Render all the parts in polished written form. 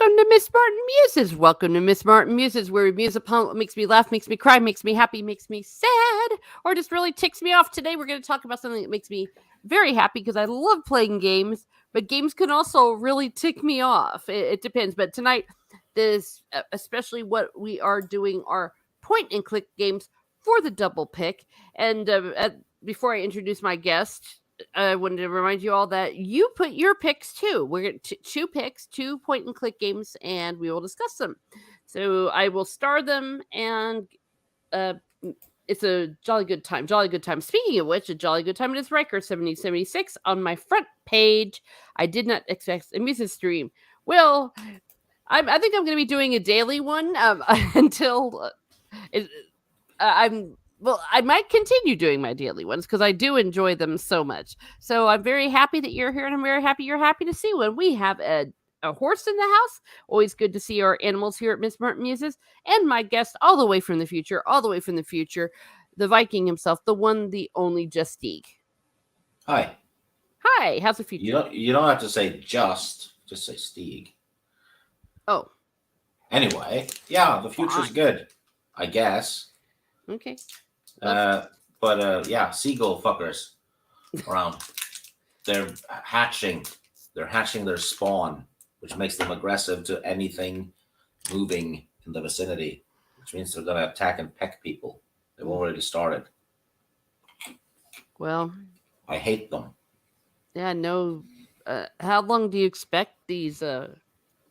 Welcome to Miss Martin Muses. Welcome to Miss Martin Muses, where we muse upon what makes me laugh, makes me cry, makes me happy, makes me sad, or just really ticks me off. Today, we're going to talk about something that makes me very happy because I love playing games, but games can also really tick me off. It depends. But tonight, especially what we are doing are point and click games for the double pick. And before I introduce my guest, I wanted to remind you all that you put your picks too. We're going to two picks, 2 point and click games, and we will discuss them. So I will star them, and it's a jolly good time. Jolly good time. Speaking of which, a jolly good time. It is Riker 7076 on my front page. I did not expect a music stream. Well, I think I'm going to be doing a daily one until I might continue doing my daily ones because I do enjoy them so much. So I'm very happy that you're here, and I'm very happy you're happy to see one. We have a horse in the house. Always good to see our animals here at Miss Martin Muses. And my guest all the way from the future, the Viking himself, the one, the only Justique. Hi. Hi, how's the future? You don't have to say just say Stieg. Oh. Anyway, yeah, the future's good, I guess. Okay. Yeah, seagull fuckers around. They're hatching their spawn, which makes them aggressive to anything moving in the vicinity, which means they're gonna attack and peck people. They've already started. Well, I hate them. Yeah, no. How long do you expect these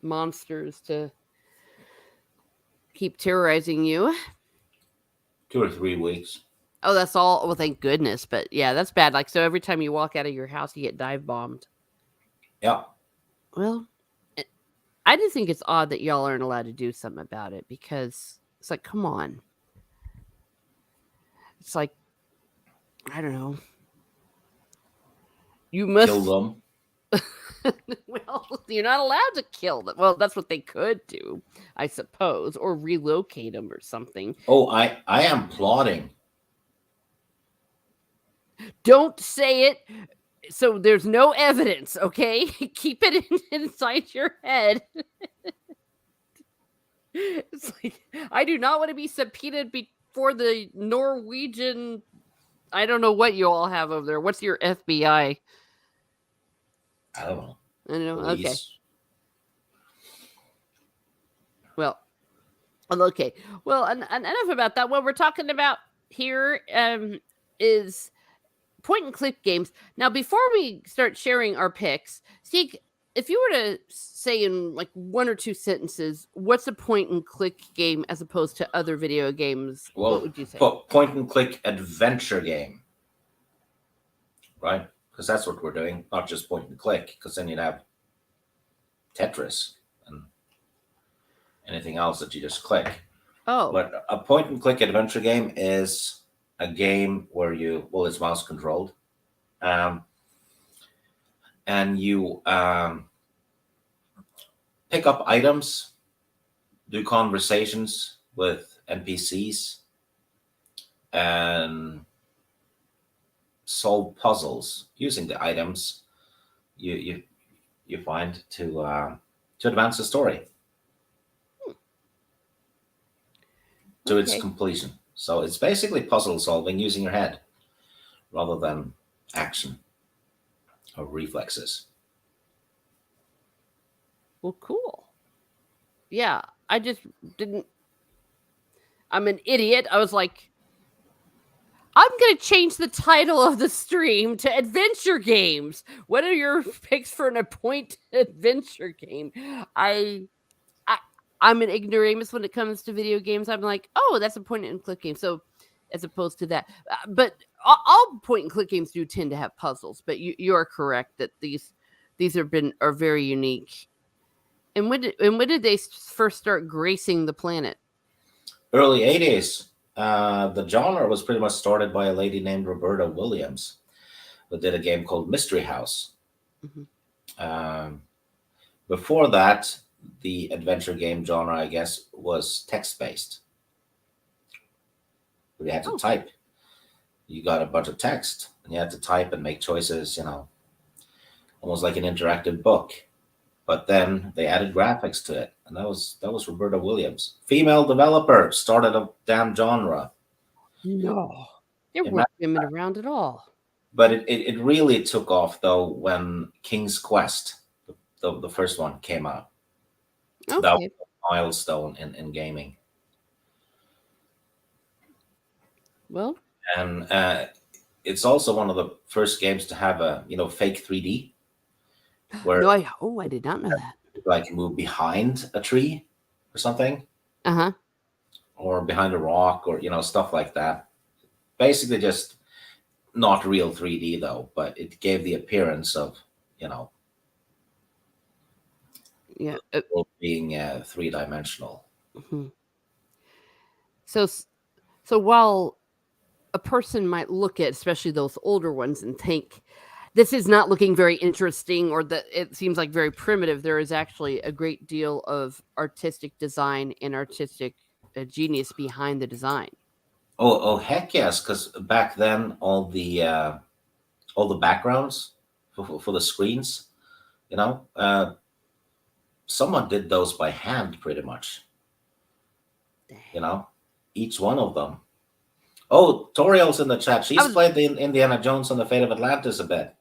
monsters to keep terrorizing you? 2 or 3 weeks. Oh, that's all. Well, thank goodness. But yeah, that's bad. Like, so every time you walk out of your house, you get dive bombed. Yeah. Well, I just think it's odd that y'all aren't allowed to do something about it, because it's like, come on. It's like, I don't know. You must kill them. Well, you're not allowed to kill them. Well, that's what they could do, I suppose, or relocate them or something. Oh, I am plotting. Don't say it. So there's no evidence, okay? Keep it inside your head. It's like, I do not want to be subpoenaed before the Norwegian. I don't know what you all have over there. What's your FBI? I don't know. Police. Okay. Well, okay. Well, enough about that. What we're talking about here is point and click games. Now, before we start sharing our picks, Steve, if you were to say in like 1 or 2 sentences, what's a point and click game as opposed to other video games? Well, what would you say? Point and click adventure game, right? Because that's what we're doing, not just point and click, because then you'd have Tetris and anything else that you just click. Oh. But a point and click adventure game is a game where it's mouse controlled. And you pick up items, do conversations with NPCs, and solve puzzles using the items you find to advance the story to its completion. So it's basically puzzle solving using your head rather than action or reflexes. Well, cool. Yeah, I just didn't. I'm an idiot. I was like, I'm going to change the title of the stream to adventure games. What are your picks for an point adventure game? I'm an ignoramus when it comes to video games. I'm like, oh, that's a point and click game. So as opposed to that, but all point and click games do tend to have puzzles. But you are correct that these are very unique. And when did they first start gracing the planet? Early 80s. The genre was pretty much started by a lady named Roberta Williams, who did a game called Mystery House. Mm-hmm. Before that, the adventure game genre, I guess, was text-based. You had to type. You got a bunch of text, and you had to type and make choices, almost like an interactive book. but then they added graphics to it, and that was Roberta Williams, female developer, started a damn genre. No, there Ima- weren't women around at all. But it really took off though when King's Quest, the first one, came out. That was Okay. a milestone in gaming, Well, and it's also one of the first games to have a fake 3D where no, I did not know that. you, like move behind a tree or something, Uh-huh. or behind a rock, or stuff like that. Basically, just not real 3D though, but it gave the appearance of you know Yeah. world being three-dimensional. Mhm. So so while a person might look at especially those older ones and think this is not looking very interesting or that it seems like very primitive, there is actually a great deal of artistic design and artistic genius behind the design. Oh, heck yes! Because back then, all the backgrounds for the screens, you know, uh, someone did those by hand, pretty much. You know, each one of them. Oh, Toriel's in the chat. I She's was played the Indiana Jones and the Fate of Atlantis a bit.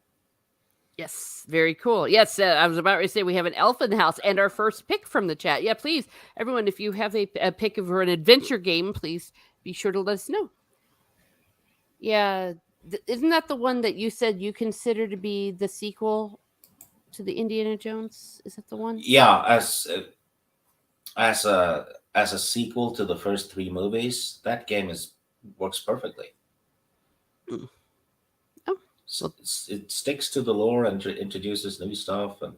Yes, very cool. Yes, I was about to say we have an elf in the house and our first pick from the chat. Yeah, please, everyone, if you have a pick of an adventure game, please be sure to let us know. Yeah, isn't that the one that you said you consider to be the sequel to the Indiana Jones? Is that the one? Yeah, as a sequel to the first three movies, that game is works perfectly. Mm. Oh, well, It sticks to the lore and introduces new stuff, and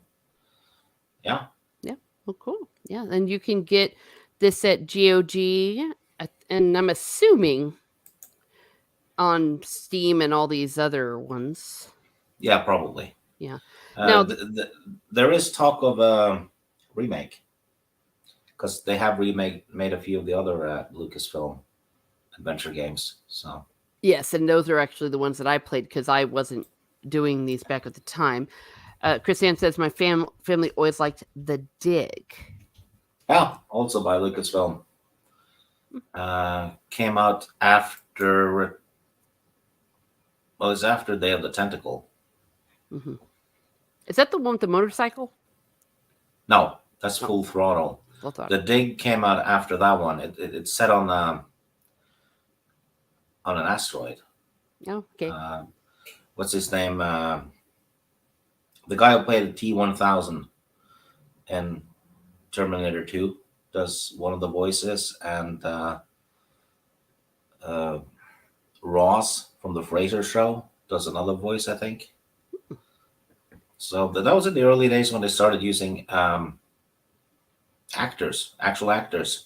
yeah, yeah. Well, cool. Yeah, and you can get this at GOG, and I'm assuming on Steam and all these other ones. yeah, probably. Yeah. Uh, Now, th- th- there is talk of a remake because they have remake made a few of the other Lucasfilm adventure games. So yes, and those are actually the ones that I played because I wasn't doing these back at the time. Chris Ann says my family always liked The Dig. yeah, also by Lucasfilm. Came out after. Well, it's after Day of the Tentacle. Mm-hmm. Is that the one with the motorcycle? No, that's Oh, Full Throttle. full thought. The Dig came out after that one. It's set on an asteroid. Oh, okay. What's his name? The guy who played the T-1000 in Terminator 2 does one of the voices, and uh, Ross from the Fraser Show does another voice, I think. So that was in the early days when they started using actual actors.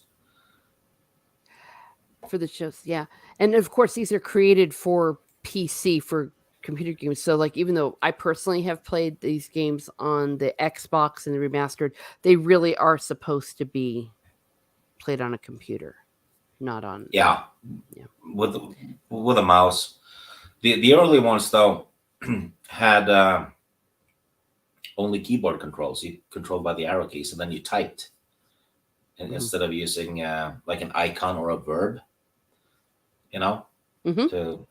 For the shows, yeah. And of course, these are created for PC, for computer games. So, like, even though I personally have played these games on the Xbox and the remastered, they really are supposed to be played on a computer, not on. Yeah, Yeah. with a mouse. The early ones though had only keyboard controls. You controlled by the arrow keys, and then you typed, and Mhm. instead of using like an icon or a verb, Mhm. to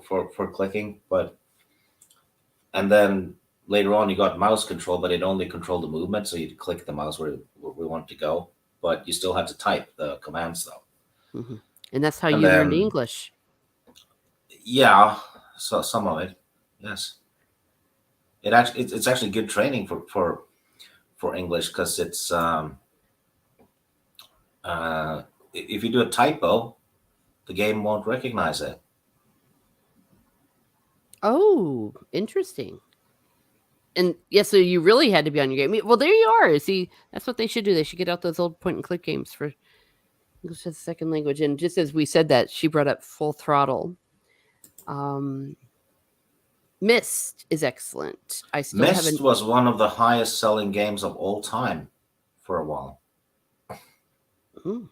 for clicking. But and then later on, you got mouse control, but it only controlled the movement, so you'd click the mouse where we want to go, but you still had to type the commands though. Mhm. And that's how And you learned then English. yeah, so some of it, yes. It's actually good training for English because it's if you do a typo, the game won't recognize it. Oh, interesting. And yeah, so you really had to be on your game. Well, there you are. See, that's what they should do. They should get out those old point and click games for English as a second language. And just as we said that, she brought up Full Throttle. Mist is excellent. I still Myst haven't. was one of the highest selling games of all time for a while. Mm,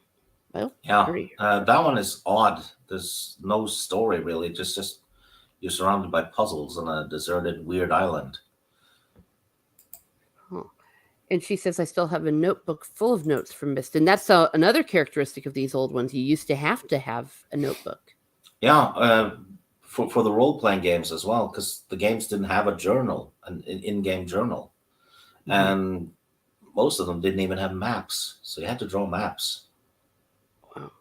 well, Yeah, very. that one is odd. There's no story really. Just you're surrounded by puzzles on a deserted, weird island. Huh. And she says, I still have a notebook full of notes from Mist. And that's another characteristic of these old ones. You used to have a notebook. Yeah, for the role playing games as well, because the games didn't have a journal, an in game journal, Mm-hmm. and most of them didn't even have maps, so you had to draw maps, Wow.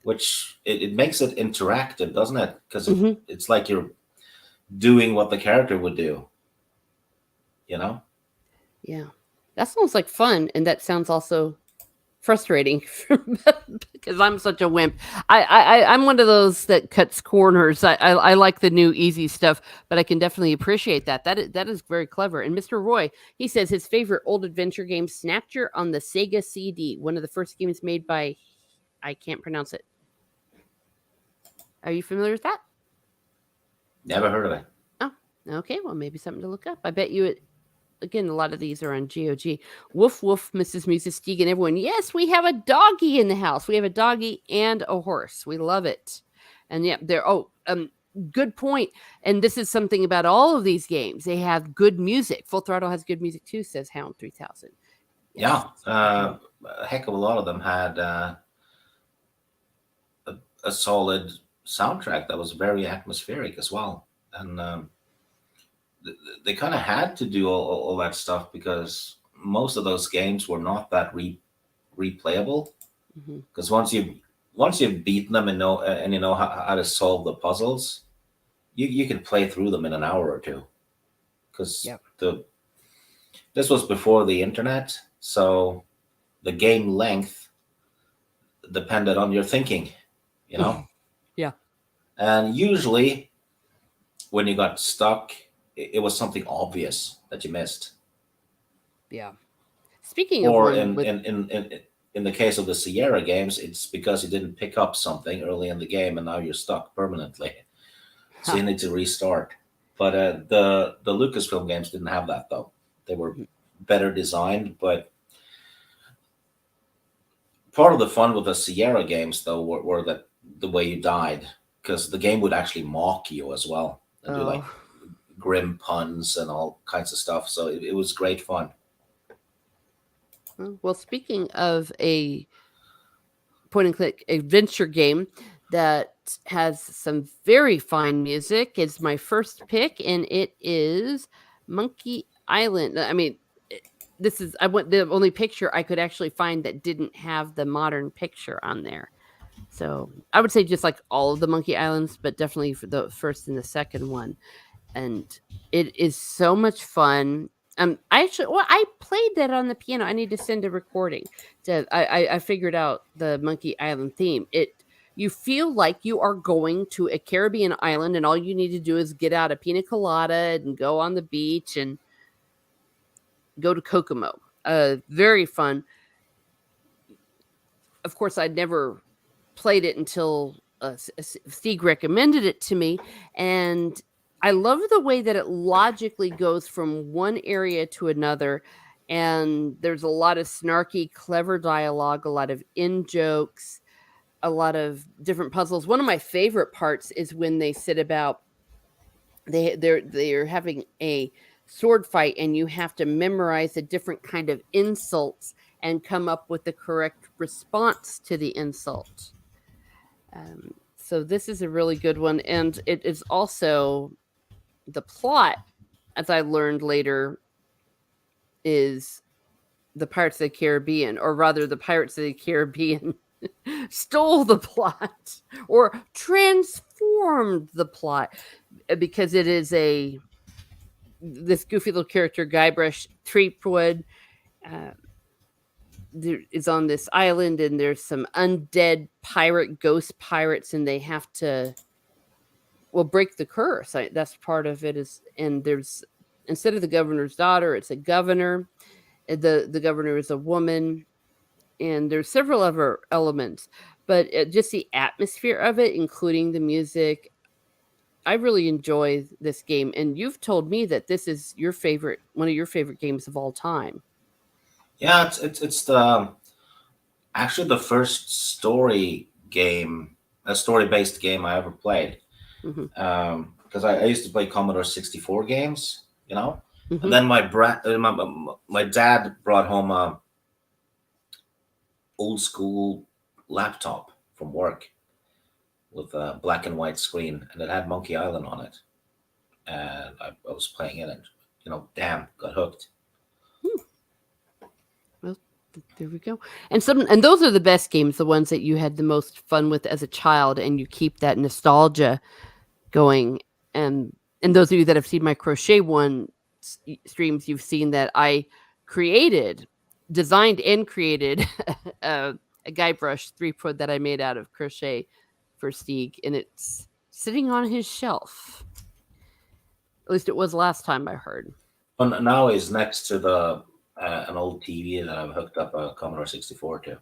which it makes it interactive, doesn't it? Because Mm-hmm. it's like you're doing what the character would do, you know? Yeah. That sounds like fun. And that sounds also frustrating because I'm such a wimp. I'm one of those that cuts corners. I like the new easy stuff, but I can definitely appreciate that. That is very clever. And Mr. Roy, he says his favorite old adventure game, Snatcher on the Sega CD, one of the first games made by, I can't pronounce it. Are you familiar with that? Never heard of it. Oh, okay. Well, maybe something to look up. I bet you it. Again, a lot of these are on GOG. Woof woof, Mrs. Muses, Steeg, and everyone. Yes, we have a doggy in the house. We have a doggy and a horse. We love it. And yeah, they're good point. And this is something about all of these games. They have good music. Full Throttle has good music too, says Hound 3000. Yeah, Yes. a heck of a lot of them had a solid soundtrack that was very atmospheric as well, and they kind of had to do all that stuff because most of those games were not that replayable. Mm-hmm. Because once you've beaten them and you know how to solve the puzzles, you can play through them in an hour or two. Because Yep. this was before the internet, so the game length depended on your thinking, you know. Yeah. And usually, when you got stuck, it was something obvious that you missed. Yeah. Speaking of Or one with in the case of the Sierra games, it's because you didn't pick up something early in the game, and now you're stuck permanently. So you need to restart. But the Lucasfilm games didn't have that though. They were better designed, but part of the fun with the Sierra games though were that the way you died, because the game would actually mock you as well and do like oh. grim puns and all kinds of stuff. So it was great fun. Well, speaking of a point and click adventure game that has some very fine music, is my first pick, and it is Monkey Island. I mean, this is I went the only picture I could actually find that didn't have the modern picture on there. So I would say just like all of the Monkey Islands, but definitely for the first and the second one. And it is so much fun. I played that on the piano. I need to send a recording. I figured out the Monkey Island theme. You feel like you are going to a Caribbean island, and all you need to do is get out a pina colada and go on the beach and go to Kokomo. Very fun. Of course, I'd never played it until Steve recommended it to me, and I love the way that it logically goes from one area to another, and there's a lot of snarky, clever dialogue, a lot of in jokes, a lot of different puzzles. One of my favorite parts is when they sit about they're having a sword fight, and you have to memorize a different kind of insults and come up with the correct response to the insult. So this is a really good one, and it is also the plot, as I learned later, is the Pirates of the Caribbean, or rather, the Pirates of the Caribbean stole the plot or transformed the plot because it is this goofy little character Guybrush Threepwood is on this island, and there's some undead ghost pirates, and they have to break the curse. That's part of it. And there's, instead of the governor's daughter, it's a governor. The governor is a woman, and there's several other elements, but just the atmosphere of it, including the music. I really enjoy this game, and you've told me that this is one of your favorite games of all time. Yeah, it's the actually the first a story based game I ever played. Mm-hmm. Because I used to play Commodore 64 games, you know, And Hmm. then my dad brought home a old school laptop from work with a black and white screen, and it had Monkey Island on it. And I was playing it, and damn, got hooked. Well, there we go. And those are the best games, the ones that you had the most fun with as a child, and you keep that nostalgia going. And and those of you that have seen my crochet one streams, you've seen that I created, designed, and created a, a guy brush 3 foot that I made out of crochet for Stieg, and it's sitting on his shelf. At least it was last time I heard. And now he's next to the an old TV that I've hooked up a Commodore 64 to.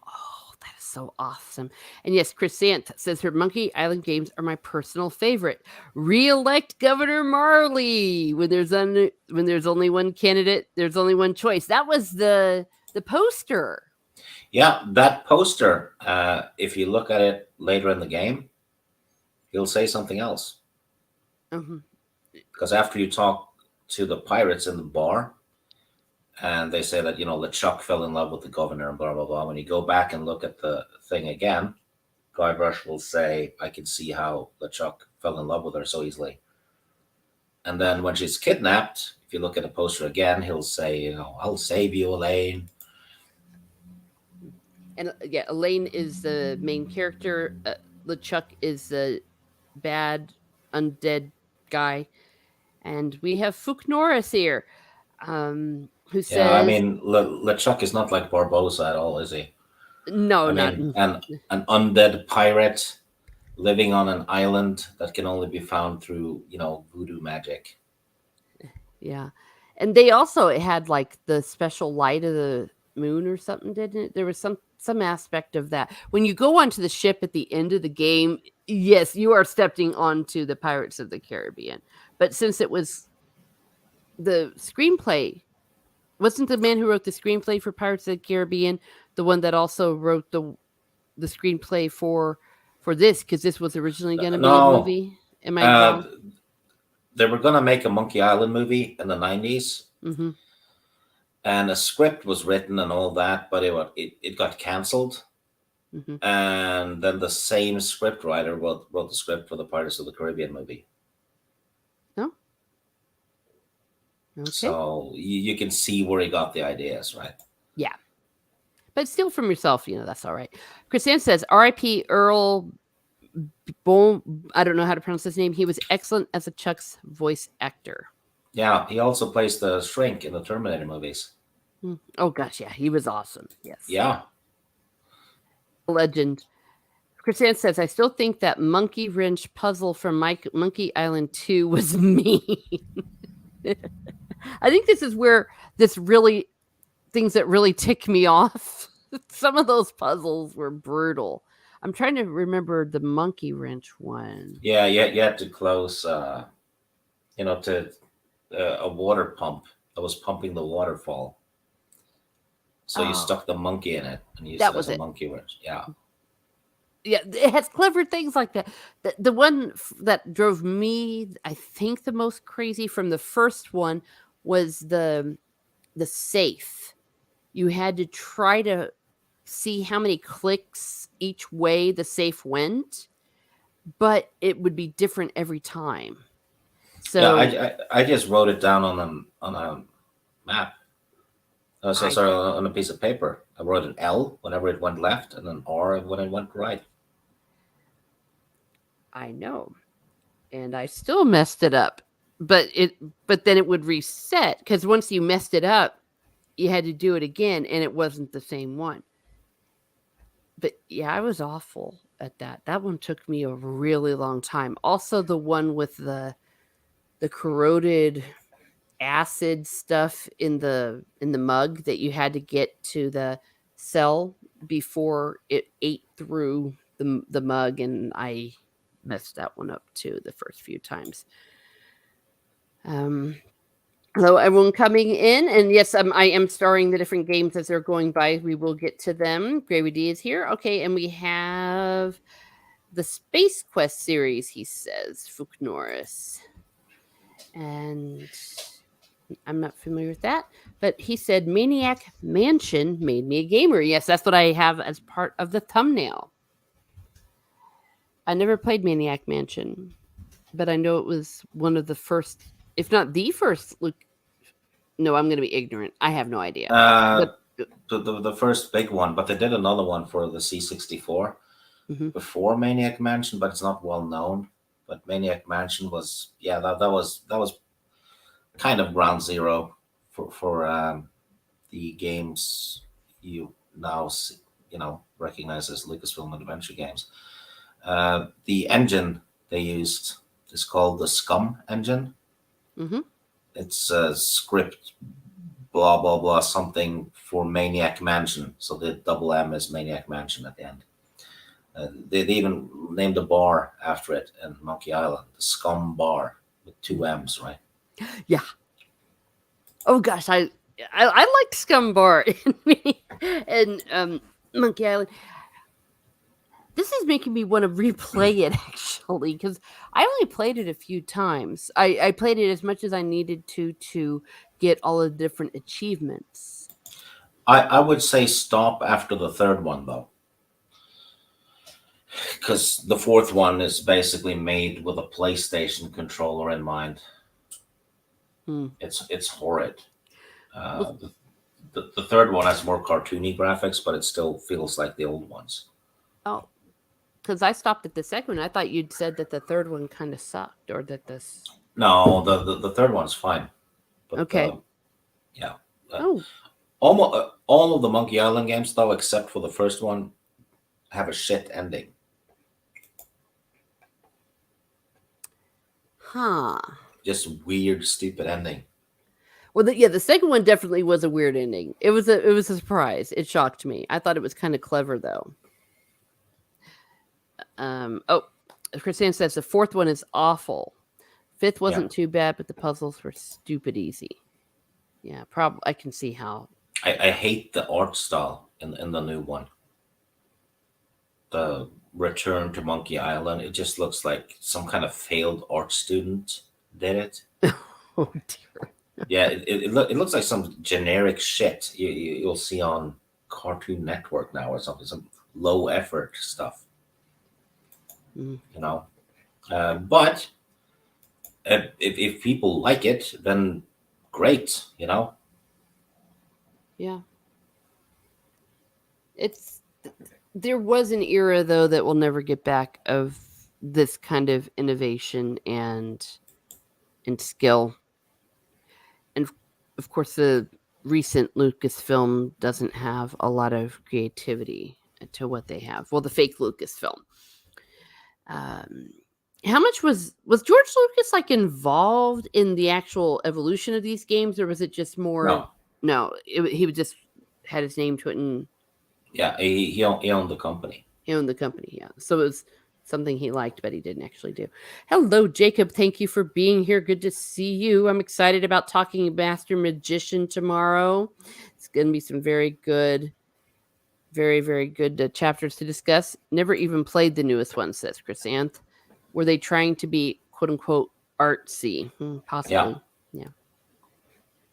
Oh, that is so awesome. And yes, Chrysant says her Monkey Island games are my personal favorite. Re-elect Governor Marley. When there's only one candidate, there's only one choice. That was the poster. Yeah, that poster. If you look at it later in the game, he'll say something else. Mhm. Because after you talk to the pirates in the bar, and they say that LeChuck fell in love with the governor and blah blah blah. When you go back and look at the thing again, Guybrush will say, "I can see how LeChuck fell in love with her so easily." And then when she's kidnapped, if you look at the poster again, he'll say, "I'll save you, Elaine." And yeah, Elaine is the main character. LeChuck is the bad undead guy, and we have Fook Norris here, who Yeah, I says, mean, LeChuck is not like Barbosa at all, is he? "No, I not mean, an undead pirate living on an island that can only be found through, voodoo magic. yeah." And they also had like the special light of the moon or something, didn't it? There was some aspect of that. When you go onto the ship at the end of the game, yes, you are stepping onto the Pirates of the Caribbean. But since it was the screenplay, wasn't the man who wrote the screenplay for Pirates of the Caribbean the one that also wrote the screenplay for this, because this was originally going to be a No, movie? Am I uh, wrong? they were gonna make a Monkey Island movie in the '90s, Mm-hmm. and a script was written and all that, but it got canceled. Mm-hmm. And then the same script writer wrote the script for the Pirates of the Caribbean movie. Oh, okay. So you can see where he got the ideas, right? Yeah. But steal from yourself, that's all right. Chrisanne says, R.I.P. Earl Bohm. I don't know how to pronounce his name. He was excellent as a Chuck's voice actor. Yeah, he also plays the Shrink in the Terminator movies. Oh, gosh, yeah. He was awesome. Yes. Yeah, Legend. Chrisanne says, I still think that monkey wrench puzzle from Monkey Island 2 was me. I think this is where things that really tick me off. Some of those puzzles were brutal. I'm trying to remember the monkey wrench one. yeah, you had to close, to a water pump that was pumping the waterfall. So you Oh, stuck the monkey in it and used that it as was a it. monkey wrench. Yeah. Yeah, it has clever things like that. The one that drove me, I think, the most crazy from the first one was the safe. You had to try to see how many clicks each way the safe went, but it would be different every time. Yeah, So I just wrote it down on a map. I Sorry, on a piece of paper. I wrote an L whenever it went left and an R when it went right. I know, and I still messed it up. But then it would reset, because once you messed it up, you had to do it again, and it wasn't the same one. But yeah, I was awful at that. That one took me a really long time. Also, the one with the corroded acid stuff in the mug that you had to get to the cell before it ate through the mug, and I messed that one up too the first few times. Um, Hello, everyone coming in, and yes, I am starring the different games as they're going by. We will get to them. Gravy D is here, okay, and we have the Space Quest series. He says, Fook Norris, and I'm not familiar with that. But he said Maniac Mansion made me a gamer. Yes, that's what I have as part of the thumbnail. I never played Maniac Mansion, but I know it was one of the first, if not the first. Luke, no, I'm going to be ignorant. I have no idea. Uh, But the first big one, but they did another one for the C64 mhm. before Maniac Mansion, but it's not well known. But Maniac Mansion was, yeah, that was kind of ground zero for the games you now see, recognize as Lucasfilm Adventure games. The engine they used is called the Scum engine. Mhm. It's a script, blah blah blah, something for Maniac Mansion. So the double M is Maniac Mansion at the end. They even named a bar after it in Monkey Island, the Scum Bar with two M's, right? Yeah. Oh gosh, I liked Scumbar and Monkey Island. This is making me want to replay it actually because I only played it a few times. I played it as much as I needed to get all the different achievements. I would say stop after the third one though, because the fourth one is basically made with a PlayStation controller in mind. Hmm. It's horrid. Well, The third one has more cartoony graphics, but it still feels like the old ones. oh, because I stopped at the second one. I thought you'd said that the third one kind of sucked, or that this. No, the third one's fine, but Okay. yeah, uh, Oh, almost all of the Monkey Island games, though, except for the first one, have a shit ending. huh. Just weird, stupid ending. Well, yeah, the second one definitely was a weird ending. It was a surprise. It shocked me. I thought it was kind of clever though. Oh, Christine says the fourth one is awful. Fifth Yeah, wasn't too bad, but the puzzles were stupid easy. Yeah, probably I can see how. I hate the art style in the new one. The Return to Monkey Island. It just looks like some kind of failed art student did it. Oh dear. Yeah, it looks like some generic shit you'll see on Cartoon Network now or something, some low effort stuff, Mm, you know. But if people like it, then great, you know. yeah, it's there was an era though that will never get back of this kind of innovation and skill, and of course the recent Lucasfilm doesn't have a lot of creativity to what they have. Well, the fake Lucasfilm. Um, how much was George Lucas like involved in the actual evolution of these games, or was it just more? No, No, he would just had his name to it and yeah, he owned the company. he owned the company. Yeah, so it was something he liked, but he didn't actually do. Hello, Jacob. Thank you for being here. Good to see you. I'm excited about talking Master Magician tomorrow. It's going to be some very good, very very good chapters to discuss. Never even played the newest one, says Chrysanth. Were they trying to be quote unquote artsy? Yeah, Possibly. Yeah.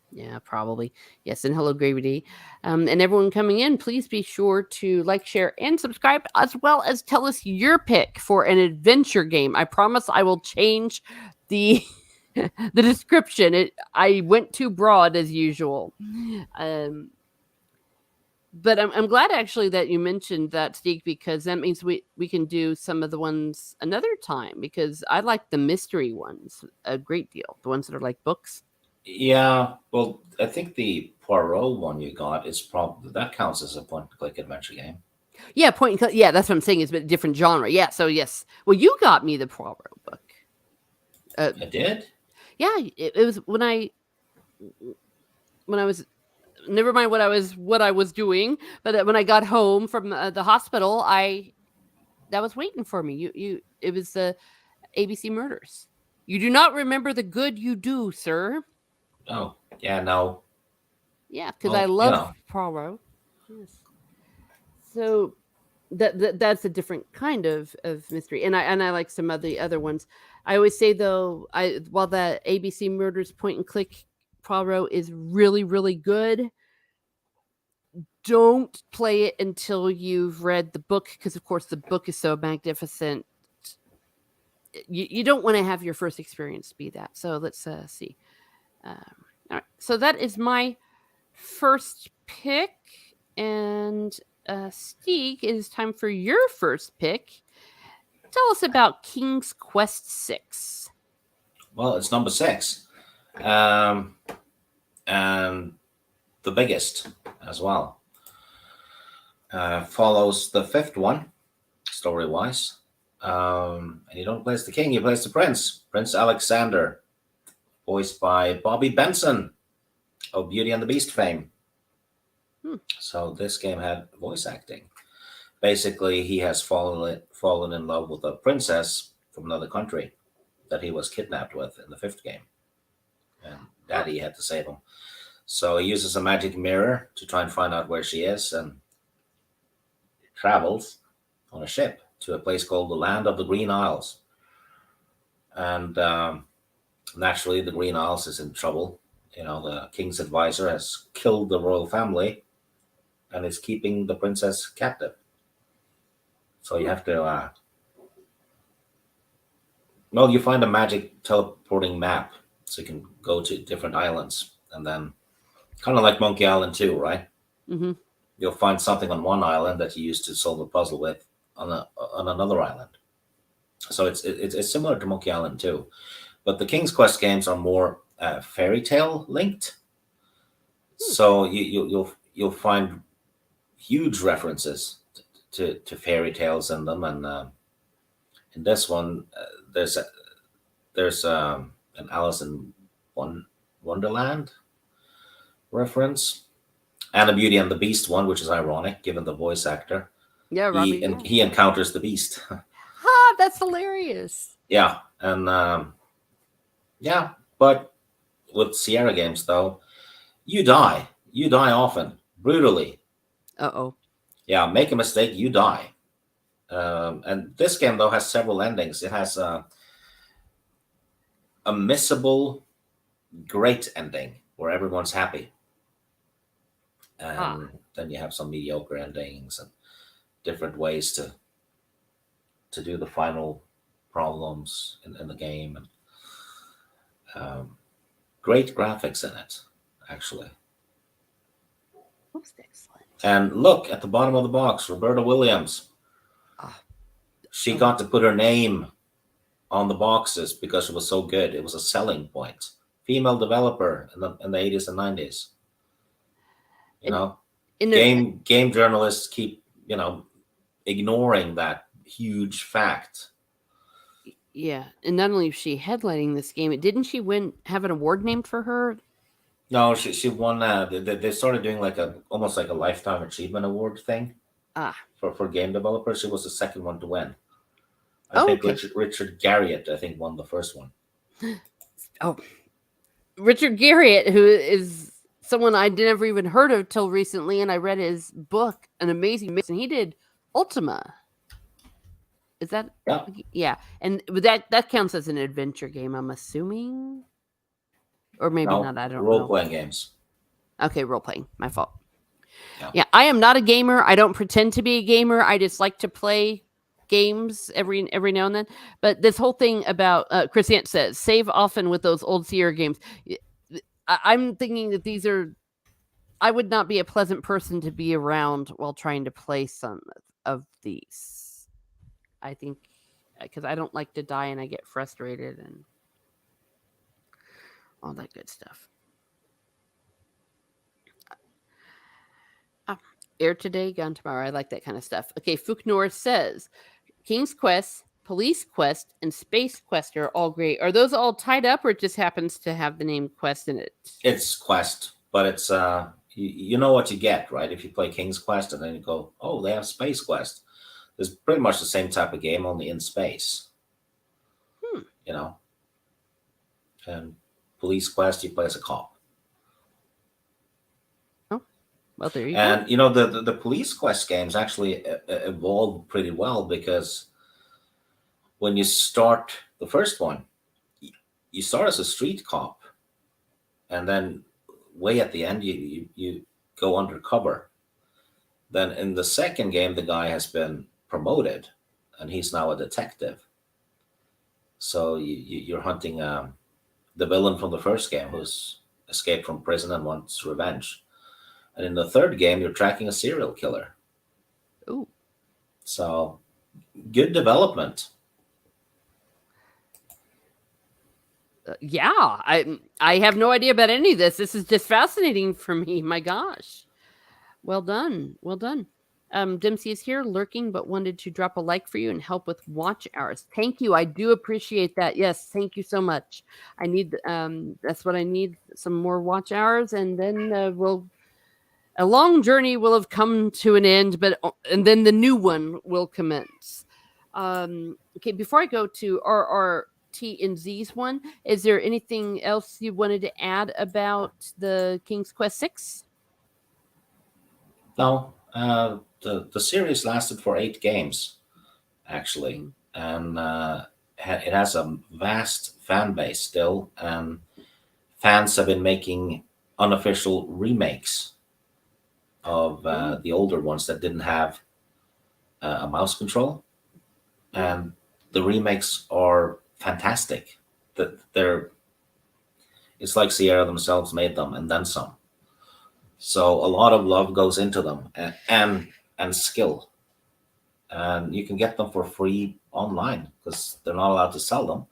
Yeah, probably. Yes, and hello, Gravy D. And everyone coming in, please be sure to like, share, and subscribe, as well as tell us your pick for an adventure game. I promise I will change the the description. I went too broad as usual. But I'm glad actually that you mentioned that, Steve, because that means we can do some of the ones another time, because I like the mystery ones a great deal. The ones that are like books. yeah. Well, I think the Poirot one you got is probably that counts as a point-and-click adventure game. Yeah, point and yeah, that's what I'm saying. Is a different genre. Yeah, so yes. Well, you got me the Poirot book. I did. Yeah, it was when I was never mind what I was doing, but when I got home from the hospital, I that was waiting for me. You it was the ABC Murders. You do not remember the good you do, sir. Oh, yeah, no. Yeah, because I Well, love Poirot. Yes. So that's a different kind of mystery, and I like some of the other ones. I always say though, I while the ABC Murders point and click Poirot is really, really good. Don't play it until you've read the book, because of course the book is so magnificent. You don't want to have your first experience be that. So let's see. All right. So that is my first pick. And Steeg, it is time for your first pick. Tell us about King's Quest 6. Well, it's number 6. And the biggest as well. Follows the 5th one, story-wise. And you don't place the king, you place the prince. Prince Alexander, voiced by Bobby Benson of Beauty and the Beast fame. So this game had voice acting. Basically, he has fallen in love with a princess from another country that he was kidnapped with in the 5th game. And Daddy had to save him. So he uses a magic mirror to try and find out where she is, and travels on a ship to a place called the Land of the Green Isles. And naturally, the Green Isles is in trouble. You know, the king's advisor has killed the royal family and is keeping the princess captive. So you have to, you find a magic teleporting map so you can go to different islands, and then kind of like Monkey Island 2, right? Mm-hmm. You'll find something on one island that you use to solve a puzzle with on another island. So it's similar to Monkey Island 2, but the King's Quest games are more fairy tale linked. So you'll find huge references to fairy tales in them, and in this one there's an Alice in Wonderland reference, and a Beauty and the Beast one, which is ironic given the voice actor. Yeah, Robbie. He encounters the Beast. That's hilarious. Yeah, and but with Sierra games though, you die often, brutally. Uh-oh. Yeah, make a mistake, you die. And this game though has several endings. It has a missable great ending where everyone's happy, and then you have some mediocre endings and different ways to do the final problems in the game, and great graphics in it, actually. Most excellent. And look at the bottom of the box, Roberta Williams. She got to put her name on the boxes because it was so good. It was a selling point. Female developer in the 80s and 90s. Game journalists keep, ignoring that huge fact. Yeah, and not only is she headlining this game, didn't she have an award named for her? No, she won. They started doing almost like a lifetime achievement award thing. For game developers, she was the second one to win. I think Richard Garriott, won the first one. Richard Garriott, who is someone I never even heard of till recently, and I read his book, An Amazing Mix, and he did Ultima. Is that? Yeah, and that counts as an adventure game, I'm assuming, or maybe not. I don't know. Role-playing games. Okay, role-playing. My fault. Yeah, I am not a gamer. I don't pretend to be a gamer. I just like to play games every now and then. But this whole thing about Chris Ant says save often with those old Sierra games. I'm thinking that these are. I would not be a pleasant person to be around while trying to play some of these. I think because I don't like to die and I get frustrated and all that good stuff. Air today, gone tomorrow. I like that kind of stuff. Okay, Fook Norris says King's Quest, Police Quest, and Space Quest are all great. Are those all tied up, or it just happens to have the name Quest in it? It's Quest, but it's you know what you get, right? If you play King's Quest and then you go, oh, they have Space Quest. It's pretty much the same type of game, only in space. And Police Quest, you play as a cop. Well, there you go. And the Police Quest games actually evolved pretty well, because when you start the first one, you start as a street cop, and then way at the end you go undercover. Then in the second game, the guy has been promoted, and he's now a detective. So you're hunting the villain from the first game who's escaped from prison and wants revenge. And in the third game, you're tracking a serial killer. Ooh. So good development. Yeah, I have no idea about any of this. This is just fascinating for me. My gosh. Well done. Well done. Dempsey is here lurking, but wanted to drop a like for you and help with watch hours. Thank you. I do appreciate that. Yes, thank you so much. I need that's what I need, some more watch hours, and then a long journey will have come to an end, but and then the new one will commence. Okay, before I go to RRT and Z's one, is there anything else you wanted to add about the King's Quest 6? No, the series lasted for 8 games, actually, and it has a vast fan base still, and fans have been making unofficial remakes of the older ones that didn't have a mouse control, and the remakes are fantastic. That they're It's like Sierra themselves made them and then some. So a lot of love goes into them, and skill, and you can get them for free online because they're not allowed to sell them.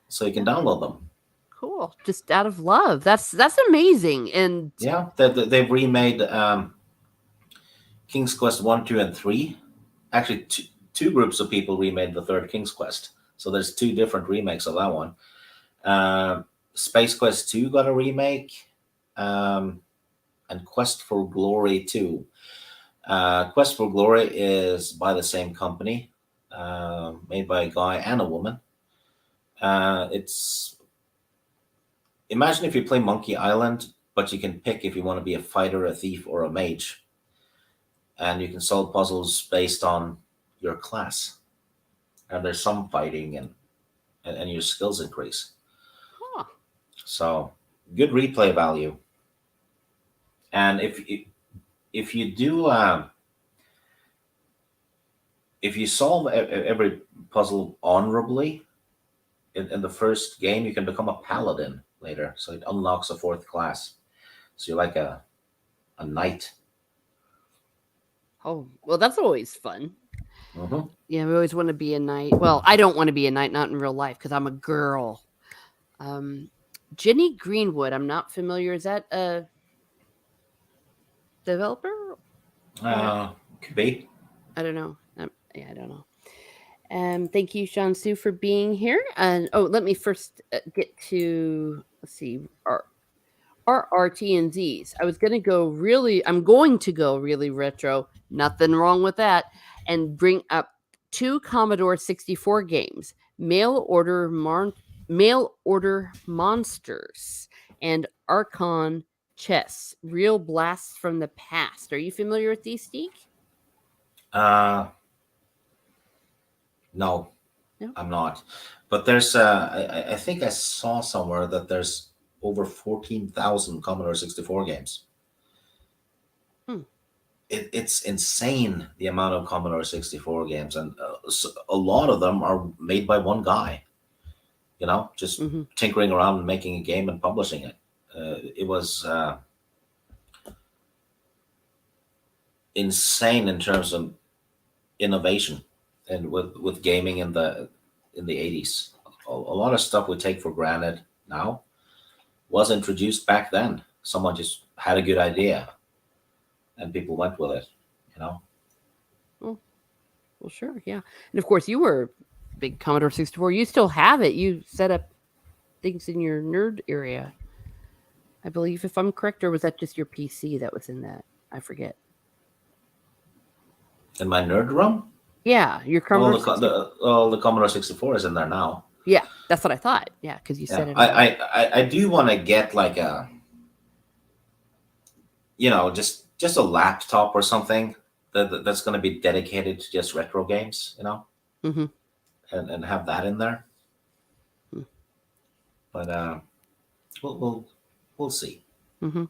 So you can download them. Cool. Just out of love. That's amazing. And Yeah, they've remade King's Quest 1, 2, and 3. Actually, two groups of people remade the third King's Quest. So there's 2 different remakes of that one. Space Quest 2 got a remake, and Quest for Glory 2. Quest for Glory is by the same company, made by a guy and a woman. It's Imagine if you play Monkey Island, but you can pick if you want to be a fighter, a thief, or a mage, and you can solve puzzles based on your class. And there's some fighting, and your skills increase. huh. So good replay value. And if you do if you solve every puzzle honorably in the first game, you can become a paladin later. So it unlocks a 4th class. So you're like a knight. Oh, well, that's always fun. Mm-hmm. Yeah, we always want to be a knight. Well, I don't want to be a knight, not in real life, because I'm a girl. Jenny Greenwood, I'm not familiar. Is that a developer? Could be. I don't know. Yeah, I don't know. Thank you, Sean Sue, for being here. And let me first get to, let's see, our RRT and Z's. I'm going to go really retro. Nothing wrong with that. And bring up 2 Commodore 64 games: Mail Order Monsters and Archon Chess, Real Blasts from the Past. Are you familiar with these, Steve? No, No? I'm not. But there's I think I saw somewhere that there's over 14,000 Commodore 64 games. It's insane, the amount of Commodore 64 games, and a lot of them are made by one guy. Just tinkering around and making a game and publishing it. It was insane in terms of innovation, and with gaming in the 80s. A lot of stuff we take for granted now was introduced back then. Someone just had a good idea, and people went with it. Well, sure, yeah. And of course, you were a big Commodore 64. You still have it. You set up things in your nerd area, I believe, if I'm correct, or was that just your PC that was in that? I forget. In my nerd room? Yeah, your Commodore 64. The Commodore 64 is in there now. Yeah, that's what I thought. Yeah, because you said it. I do want to get like a, just a laptop or something that's going to be dedicated to just retro games, Mm-hmm. and have that in there. But we'll we'll see. Mm-hmm.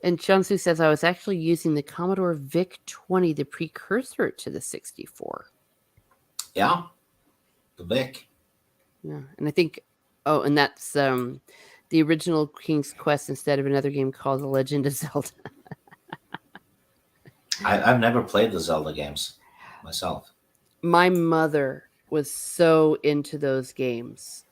And Chunsu says, I was actually using the Commodore VIC-20, the precursor to the 64. Yeah, the Vic. Yeah, and I think, and that's the original King's Quest instead of another game called The Legend of Zelda. I've never played the Zelda games myself. My mother was so into those games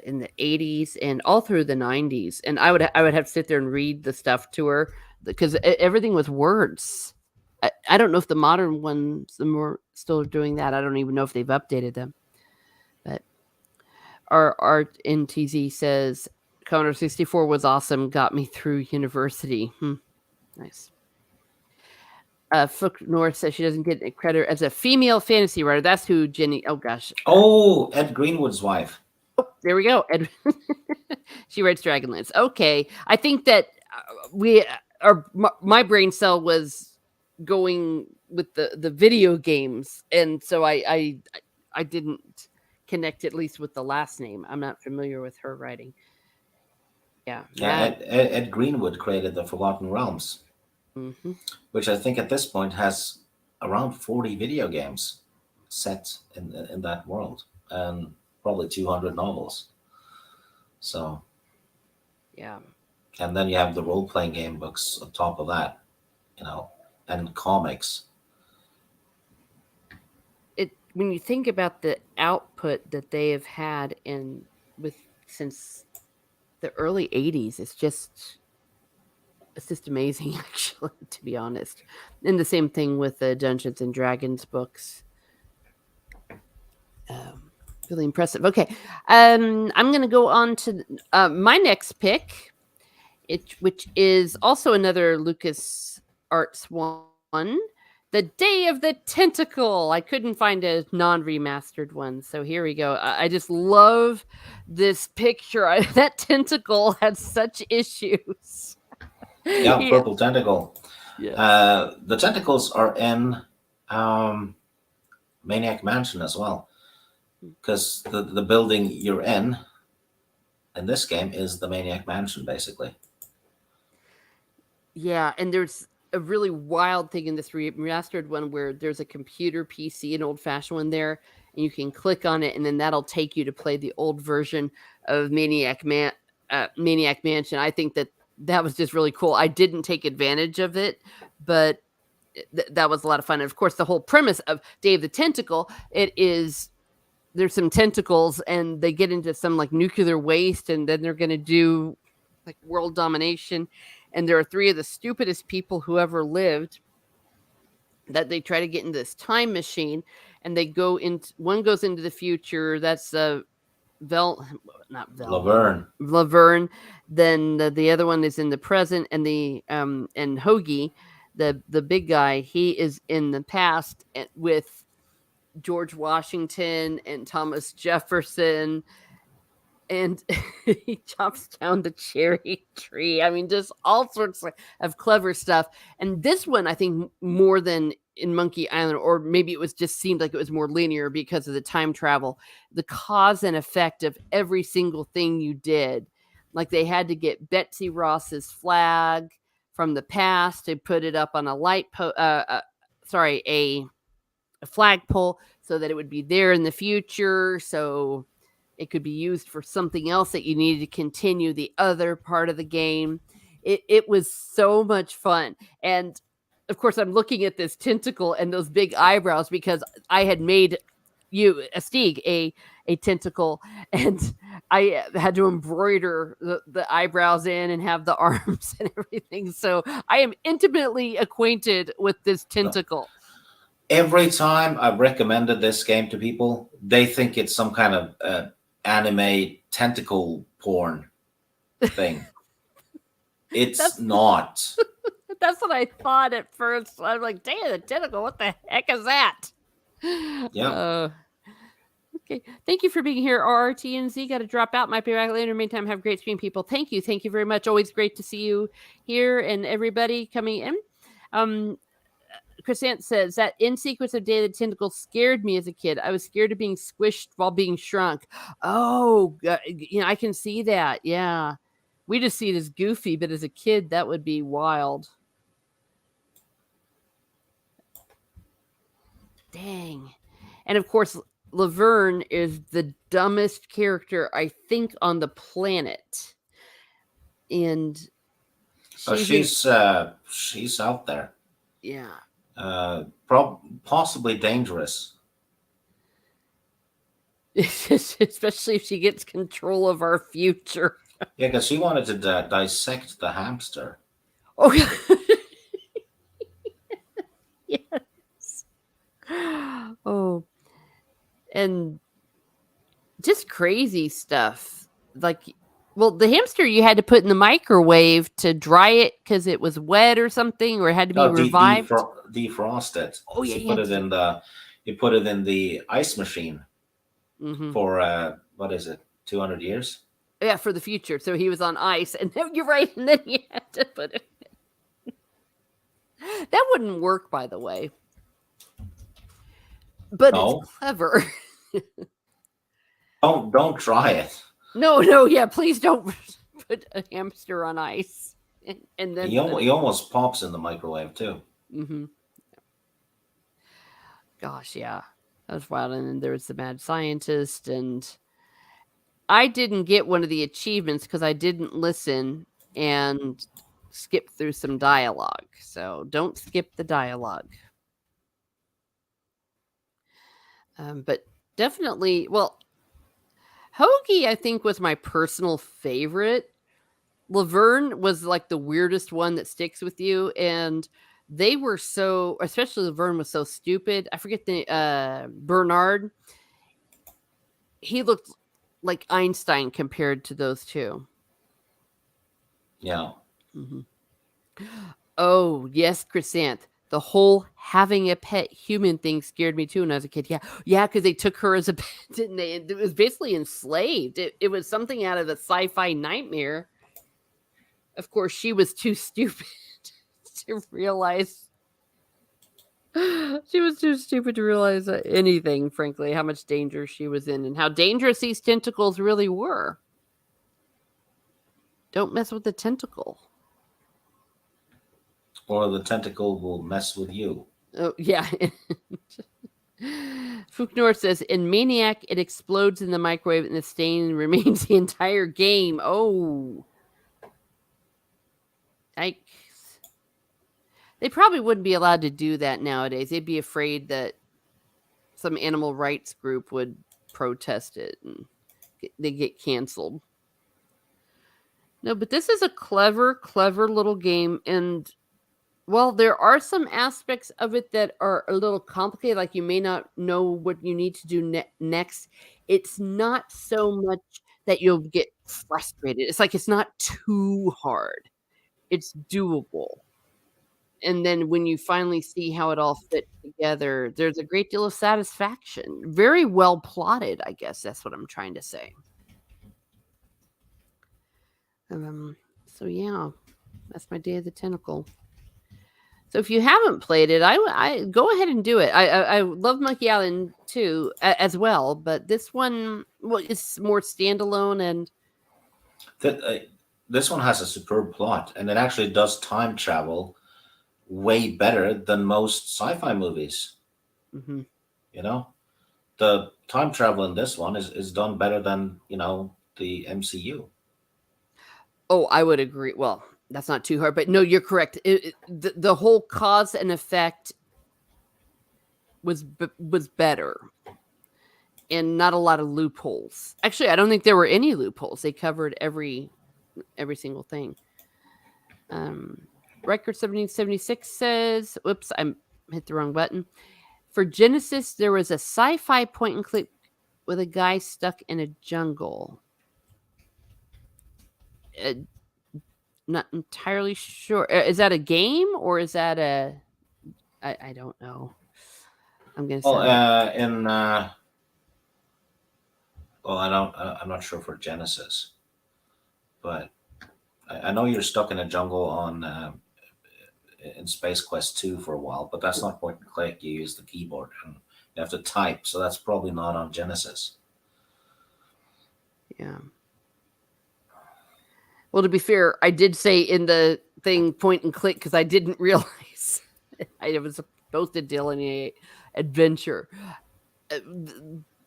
in the 80s and all through the 90s, and I would have to sit there and read the stuff to her because everything was words. I don't know if the modern ones are still doing that. I don't even know if they've updated them. But our Art in TZ says Commodore 64 was awesome, got me through university. Nice. Fook North says she doesn't get credit as a female fantasy writer. That's who Jenny. Oh gosh. Oh, Ed Greenwood's wife. Oh, there we go. Ed. She writes Dragonlance. Okay, I think that my brain cell was going with the video games, and so I didn't connect at least with the last name. I'm not familiar with her writing. Yeah, Ed Greenwood created the Forgotten Realms, mm-hmm. which I think at this point has around 40 video games set in that world, and probably 200 novels. So, yeah. And then you have the role-playing game books on top of that, and comics. When you think about the output that they have had since the early 80s, it's just amazing, actually, to be honest. And the same thing with the Dungeons and Dragons books. Really impressive. Okay, I'm going to go on to my next pick, which is also another Lucas Arts one. The Day of the Tentacle. I couldn't find a non-remastered one, so here we go. I just love this picture. That tentacle had such issues. Yeah, purple tentacle. Yes. The tentacles are in Maniac Mansion as well, because the building you're in this game is the Maniac Mansion, basically. Yeah, and there's a really wild thing in this remastered one where there's a computer PC, an old-fashioned one there, and you can click on it, and then that'll take you to play the old version of Maniac Mansion. I think that was just really cool. I didn't take advantage of it, but that was a lot of fun. And of course, the whole premise of Day of the Tentacle, there's some tentacles, and they get into some like nuclear waste, and then they're going to do like world domination. And there are 3 of the stupidest people who ever lived that they try to get into this time machine, and they go into one goes into the future. That's Laverne. Then the other one is in the present, and and Hoagie, the big guy, he is in the past with George Washington and Thomas Jefferson. And he chops down the cherry tree. I mean, just all sorts of clever stuff. And this one, I think, more than in Monkey Island, or maybe it was just seemed like it was more linear because of the time travel, the cause and effect of every single thing you did. Like they had to get Betsy Ross's flag from the past to put it up on a flagpole so that it would be there in the future. So it could be used for something else that you needed to continue the other part of the game. It was so much fun. And of course, I'm looking at this tentacle and those big eyebrows because I had made Stieg, a tentacle, and I had to embroider the eyebrows in and have the arms and everything. So I am intimately acquainted with this tentacle. Every time I've recommended this game to people, they think it's some kind of anime tentacle porn thing. It's not. That's what I thought at first. I'm like, damn, the tentacle, what the heck is that? Yeah. Okay. Thank you for being here, RRTNZ. Got to drop out. Might be back later. Meantime, have a great stream, people. Thank you. Thank you very much. Always great to see you here and everybody coming in. Crescent says that in sequence of Day of the Tentacle scared me as a kid. I was scared of being squished while being shrunk. Oh, I can see that. Yeah. We just see it as goofy, but as a kid, that would be wild. Dang. And of course, Laverne is the dumbest character, I think, on the planet. And Oh, she's in, she's out there. yeah. Possibly dangerous. Especially if she gets control of our future. Yeah, because she wanted to dissect the hamster. Oh, yes. Oh, and just crazy stuff. Like, well, the hamster you had to put in the microwave to dry it because it was wet or something, or it had to be Oh, revived. defrost it. Oh yeah, She yeah. put it in the you put it in the ice machine Mm-hmm. for what is it, 200 years? Yeah, for the future. So he was on ice, and then you're right, and then you had to put it. That wouldn't work, by the way, but it's No, clever. don't try it. No, yeah, please don't put a hamster on ice, and then. He almost pops in the microwave too. Mm-hmm. Gosh, yeah, that was wild. And then there was the mad scientist, and I didn't get one of the achievements because I didn't listen and skip through some dialogue. So don't skip the dialogue. But definitely, well, Hoagie, I think, was my personal favorite. Laverne was like the weirdest one that sticks with you. And they were so, especially Laverne was so stupid. I forget the Bernard. He looked like Einstein compared to those two. Yeah. Mm-hmm. Oh, yes, Chrysanth. The whole having a pet human thing scared me too when I was a kid. Yeah, because they took her as a pet, didn't they? It was basically enslaved. It was something out of a sci-fi nightmare. Of course, she was too stupid to realize. She was too stupid to realize anything, frankly, how much danger she was in and how dangerous these tentacles really were. Don't mess with the tentacle. Or the tentacle will mess with you. Oh, yeah. Fuknor says, in Maniac, it explodes in the microwave and the stain remains the entire game. Oh. Yikes. They probably wouldn't be allowed to do that nowadays. They'd be afraid that some animal rights group would protest it and they get canceled. No, but this is a clever little game. And well, there are some aspects of it that are a little complicated. Like you may not know what you need to do next. It's not so much that you'll get frustrated. It's like it's not too hard. It's doable. And then when you finally see how it all fits together, there's a great deal of satisfaction. Very well plotted, I guess. That's what I'm trying to say. So yeah, that's my Day of the Tentacle. So if you haven't played it, I go ahead and do it. I love Monkey Island too as well, but this one is more standalone and This one has a superb plot, and it actually does time travel way better than most sci-fi movies. Mm-hmm. You know, the time travel in this one is done better than the MCU. Oh, I would agree. Well, that's not too hard, but no, you're correct. The whole cause and effect was better, and not a lot of loopholes. Actually, I don't think there were any loopholes. They covered every single thing. Record 1776 says, "Whoops, I hit the wrong button." For Genesis, there was a sci-fi point and click with a guy stuck in a jungle. Not entirely sure. Is that a game or is that a? I don't know. I'm gonna say. I'm not sure for Genesis, but I know you're stuck in a jungle on in Space Quest 2 for a while, but that's not point and click. You use the keyboard and you have to type, so that's probably not on Genesis. Yeah. Well, to be fair, I did say in the thing point and click because I didn't realize I was supposed to delineate adventure.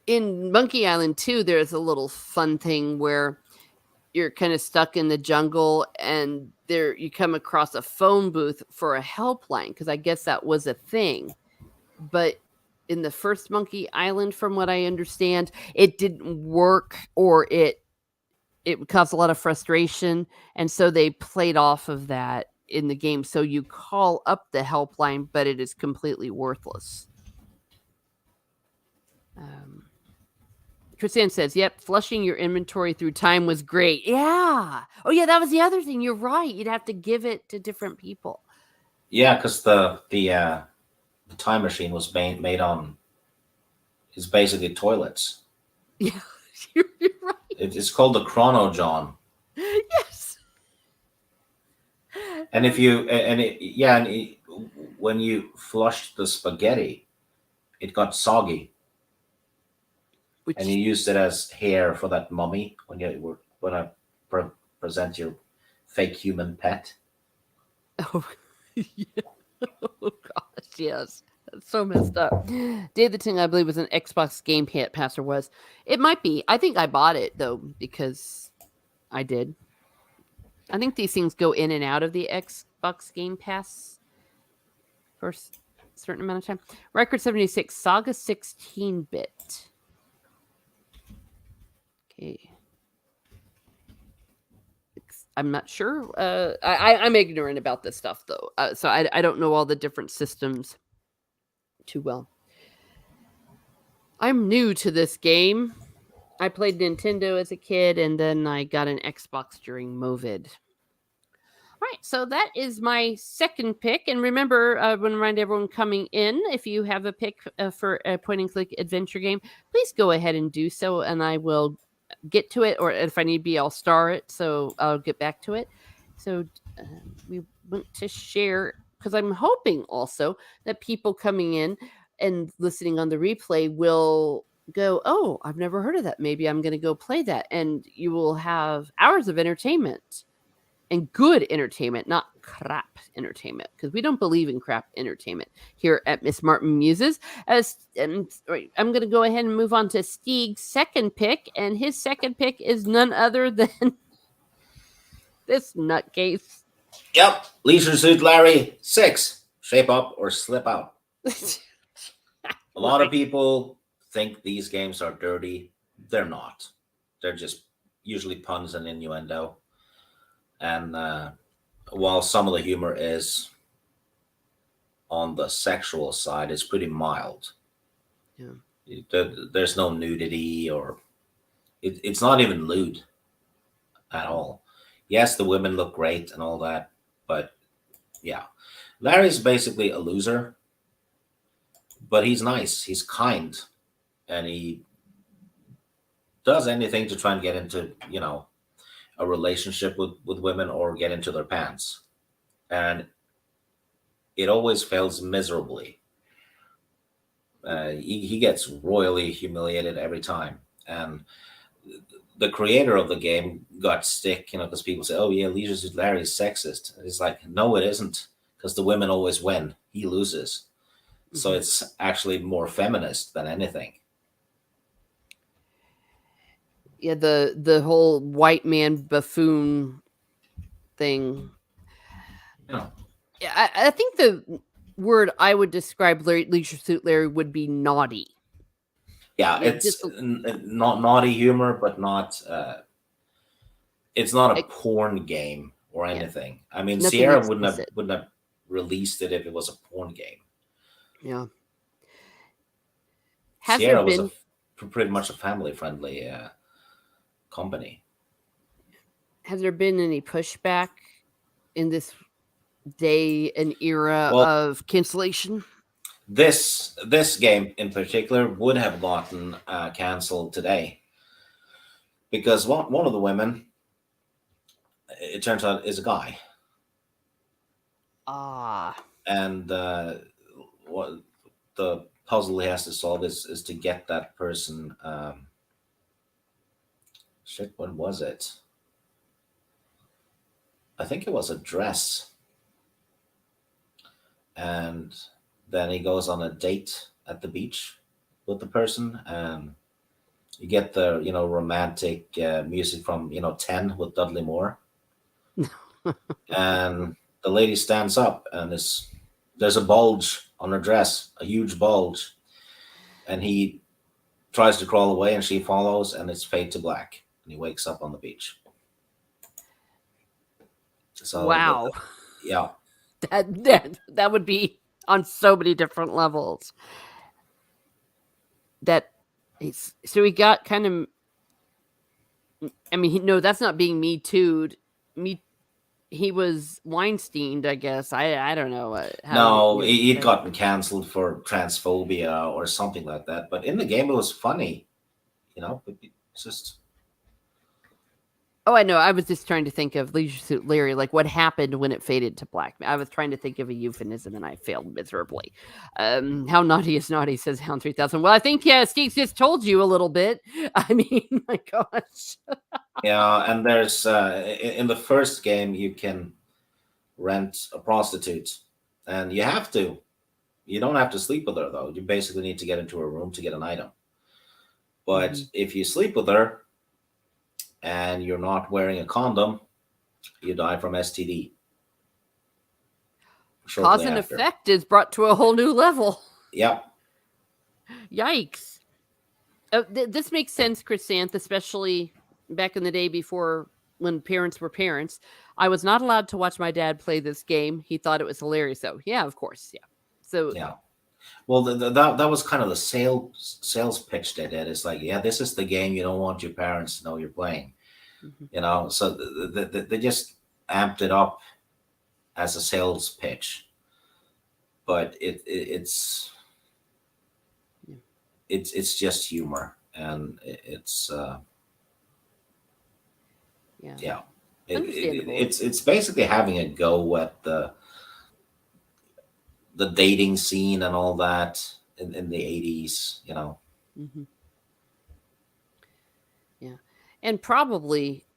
In Monkey Island 2, there's a little fun thing where you're kind of stuck in the jungle and there you come across a phone booth for a helpline because I guess that was a thing. But in the first Monkey Island, from what I understand, it didn't work or it caused a lot of frustration, and so they played off of that in the game. So you call up the helpline, but it is completely worthless. Um, Chrisanne says, "Yep, flushing your inventory through time was great." Yeah. Oh yeah, that was the other thing. You're right. You'd have to give it to different people. Yeah, because the time machine was made on is basically toilets. Yeah, you're right. It's called the Chrono John. Yes. And if you and it, yeah, when you flushed the spaghetti, it got soggy, and you Which used it as hair for that mummy when I present your fake human pet. oh, yeah. Oh gosh, yes. That's so messed up. Day of the Ting, I believe, was an Xbox Game Pass or was. It might be. I think I bought it though because I did. I think these things go in and out of the Xbox Game Pass for a certain amount of time. Record 76, Saga 16-bit. Okay. I'm not sure. I'm ignorant about this stuff though, so I don't know all the different systems too well. I'm new to this game. I played Nintendo as a kid, and then I got an Xbox during Movid. All right, so that is my second pick. And remember, I want to remind everyone coming in, if you have a pick for a point and click adventure game, please go ahead and do so, and I will get to it. Or if I need to be, I'll star it, so I'll get back to it. So we want to share, because I'm hoping also that people coming in and listening on the replay will go, oh, I've never heard of that. Maybe I'm going to go play that. And you will have hours of entertainment. And good entertainment, not crap entertainment, because we don't believe in crap entertainment here at Miss Martin Muses. I'm going to go ahead and move on to Steeg's second pick, and his second pick is none other than this nutcase. Yep, Leisure Suit Larry 6. Shape up or slip out. A lot of people think these games are dirty. They're not. They're just usually puns and innuendo. And while some of the humor is on the sexual side, it's pretty mild. Yeah. There's no nudity or it's not even lewd at all. Yes, the women look great and all that, but yeah. Larry's basically a loser, but he's nice, he's kind, and he does anything to try and get into, a relationship with women or get into their pants. And it always fails miserably. He gets royally humiliated every time. And the creator of the game got stick, because people say, oh, yeah, Leisure Suit Larry is sexist. And it's like, no, it isn't, because the women always win. He loses. Mm-hmm. So it's actually more feminist than anything. Yeah, the whole white man buffoon thing. Yeah, I think the word I would describe Leisure Suit Larry would be naughty. Yeah, it's not naughty humor, but not. It's not a porn game or anything. Yeah. I mean, nothing Sierra wouldn't have released it if it was a porn game. Yeah. Sierra was pretty much a family-friendly company. Has there been any pushback in this day and era of cancellation? This game in particular would have gotten canceled today because one of the women, it turns out, is a guy. And what the puzzle he has to solve is to get that person. What was it? I think it was a dress, and then he goes on a date at the beach with the person, and you get the romantic music from 10 with Dudley Moore, and the lady stands up, and there's a bulge on her dress, a huge bulge, and he tries to crawl away, and she follows, and it's fade to black, and he wakes up on the beach. So Wow. yeah, That would be on so many different levels. So he got kind of. I mean, no, that's not being me too'd. He was Weinsteined, I guess. I don't know how no, you he'd say. gotten cancelled for transphobia or something like that. But in the game, it was funny. It's just Oh, I know. I was just trying to think of Leisure Suit Larry, like what happened when it faded to black. I was trying to think of a euphemism and I failed miserably. How naughty is naughty, says Hound 3000. Well, I think, yeah, Skeeks just told you a little bit. I mean, my gosh. yeah. And there's in the first game, you can rent a prostitute, and you have to. You don't have to sleep with her though. You basically need to get into her room to get an item. But if you sleep with her and you're not wearing a condom, you die from STD. Cause and effect is brought to a whole new level. Yeah. Yikes. This makes sense, Chrysanth, especially back in the day before when parents were parents. I was not allowed to watch my dad play this game. He thought it was hilarious, though. Yeah, of course. Yeah. So yeah. Well, that was kind of the sales pitch they did. It's like, yeah, this is the game you don't want your parents to know you're playing. So they just amped it up as a sales pitch, but it's just humor, and it's it's basically having a go at the dating scene and all that in the 80s. Yeah, and probably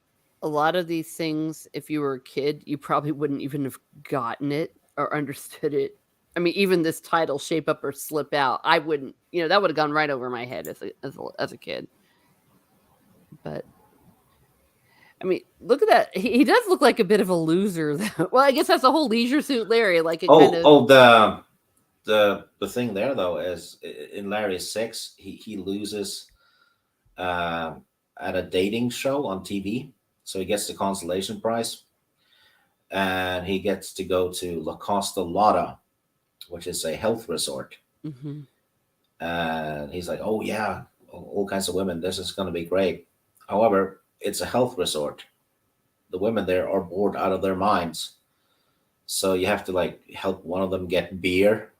a lot of these things, if you were a kid, you probably wouldn't even have gotten it or understood it. I mean, even this title, Shape Up or Slip Out, I wouldn't, that would have gone right over my head as a kid. But, I mean, look at that. He does look like a bit of a loser, though. Well, I guess that's the whole Leisure Suit Larry. Like the thing there, though, is in Larry 6, he loses at a dating show on TV. So he gets the consolation prize, and he gets to go to La Costa Lotta, which is a health resort. And he's like, oh yeah, all kinds of women. This is going to be great. However, it's a health resort. The women there are bored out of their minds. So you have to like help one of them get beer,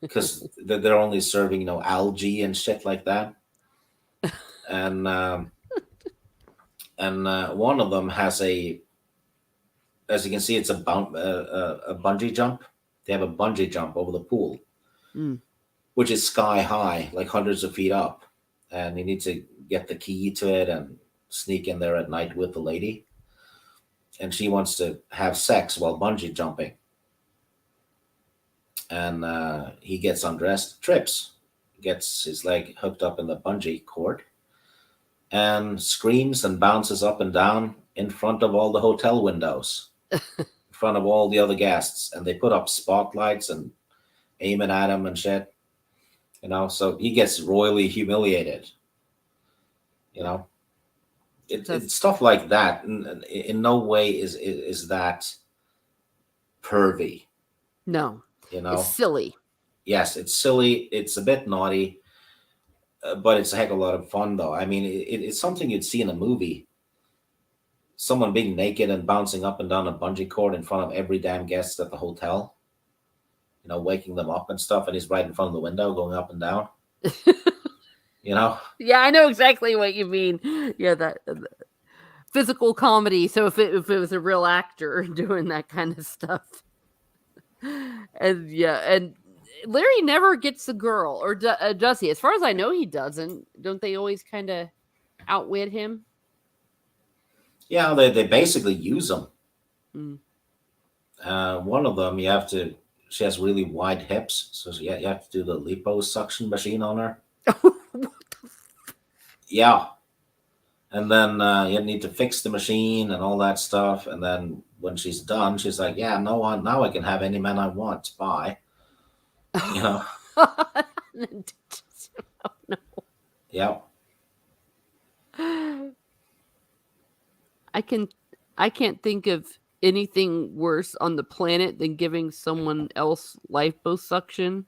because they're only serving, algae and shit like that. And one of them has as you can see, it's a bungee jump. They have a bungee jump over the pool, which is sky high, like hundreds of feet up. And you need to get the key to it and sneak in there at night with the lady. And she wants to have sex while bungee jumping. And he gets undressed, trips, gets his leg hooked up in the bungee cord, and screams and bounces up and down in front of all the hotel windows, in front of all the other guests. And they put up spotlights and aiming at him and shit. So he gets royally humiliated. It's stuff like that. In no way is that pervy. No. It's silly. Yes, it's silly. It's a bit naughty. But it's a heck of a lot of fun, though. I mean, it's something you'd see in a movie. Someone being naked and bouncing up and down a bungee cord in front of every damn guest at the hotel. Waking them up and stuff, and he's right in front of the window going up and down. Yeah, I know exactly what you mean. Yeah, that physical comedy. So if it was a real actor doing that kind of stuff. And Larry never gets the girl, or does he? As far as I know, he doesn't. Don't they always kind of outwit him? Yeah, they basically use him. Mm. One of them, you have to. She has really wide hips, so you have to do the liposuction machine on her. Yeah, and then you need to fix the machine and all that stuff. And then when she's done, she's like, "Yeah, no one now I can have any man I want. Bye." You know. Yeah. I can I can't think of anything worse on the planet than giving someone else liposuction.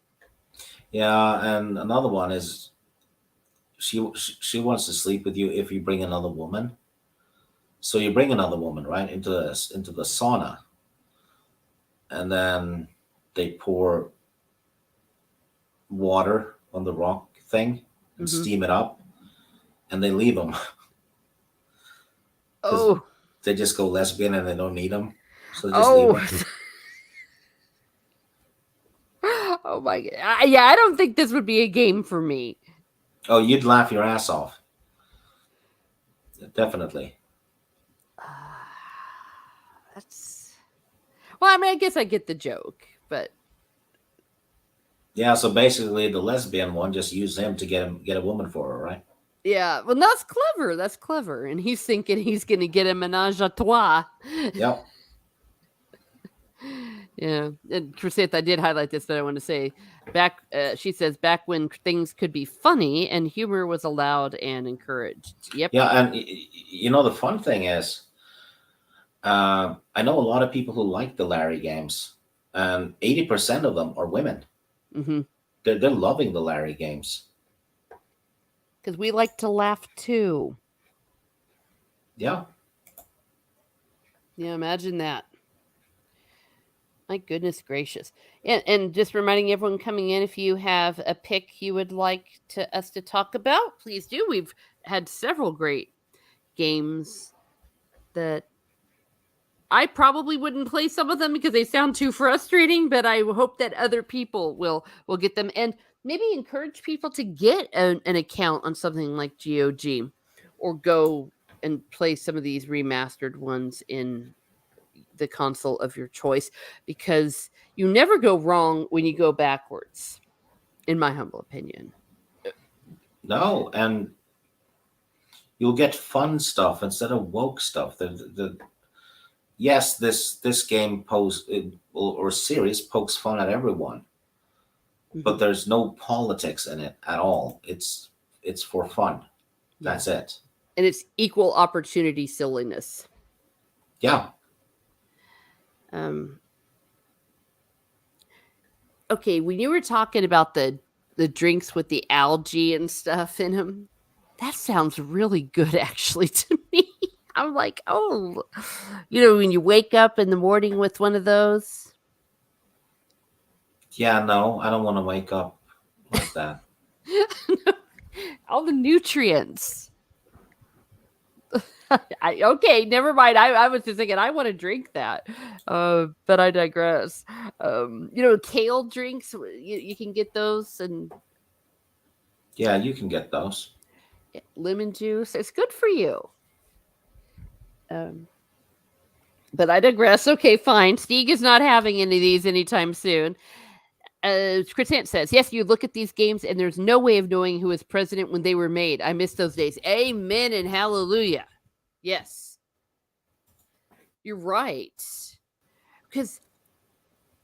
Yeah, and another one is she wants to sleep with you if you bring another woman. So you bring another woman right into the sauna, and then they pour water on the rock thing and Mm-hmm. steam it up, and they leave them because Oh, they just go lesbian and they don't need them, so they just leave oh, them. oh my god! Yeah, I don't think this would be a game for me. Oh, you'd laugh your ass off, definitely. That's well. I mean, I guess I get the joke, but Yeah, so basically the lesbian one just used him to get a woman for her, right? yeah. Well, that's clever. That's clever. And he's thinking he's going to get a menage a trois. Yep. Yeah, and Chrisette, I did highlight this that I want to say. Back, she says, back when things could be funny and humor was allowed and encouraged. Yep. Yeah, and you know the fun thing is, I know a lot of people who like the Larry games, and 80% of them are women. Mm-hmm. They're loving the Larry games. Because we like to laugh too. Yeah. Yeah, imagine that. My goodness gracious. And just reminding everyone coming in, if you have a pick you would like to us to talk about, please do. We've had several great games that I probably wouldn't play some of them because they sound too frustrating, but I hope that other people will get them and maybe encourage people to get an account on something like GOG or go and play some of these remastered ones in the console of your choice because you never go wrong when you go backwards, in my humble opinion. No, and you'll get fun stuff instead of woke stuff. Yes, this game or series pokes fun at everyone, but Mhm. there's no politics in it at all. It's for fun. Yeah. That's it. And it's equal opportunity silliness. Yeah. Um, okay, when you were talking about the drinks with the algae and stuff in them, that sounds really good actually to me. I'm like, oh, when you wake up in the morning with one of those. Yeah, no, I don't want to wake up like that. All the nutrients. Okay, never mind. I was just thinking I want to drink that, but I digress. Kale drinks. You can get those and Yeah, you can get those. lemon juice. It's good for you. Um, but I digress. Okay, fine. Stieg is not having any of these anytime soon. Crescent says, yes, you look at these games and there's no way of knowing who was president when they were made. I miss those days. Amen and hallelujah. Yes, you're right. Because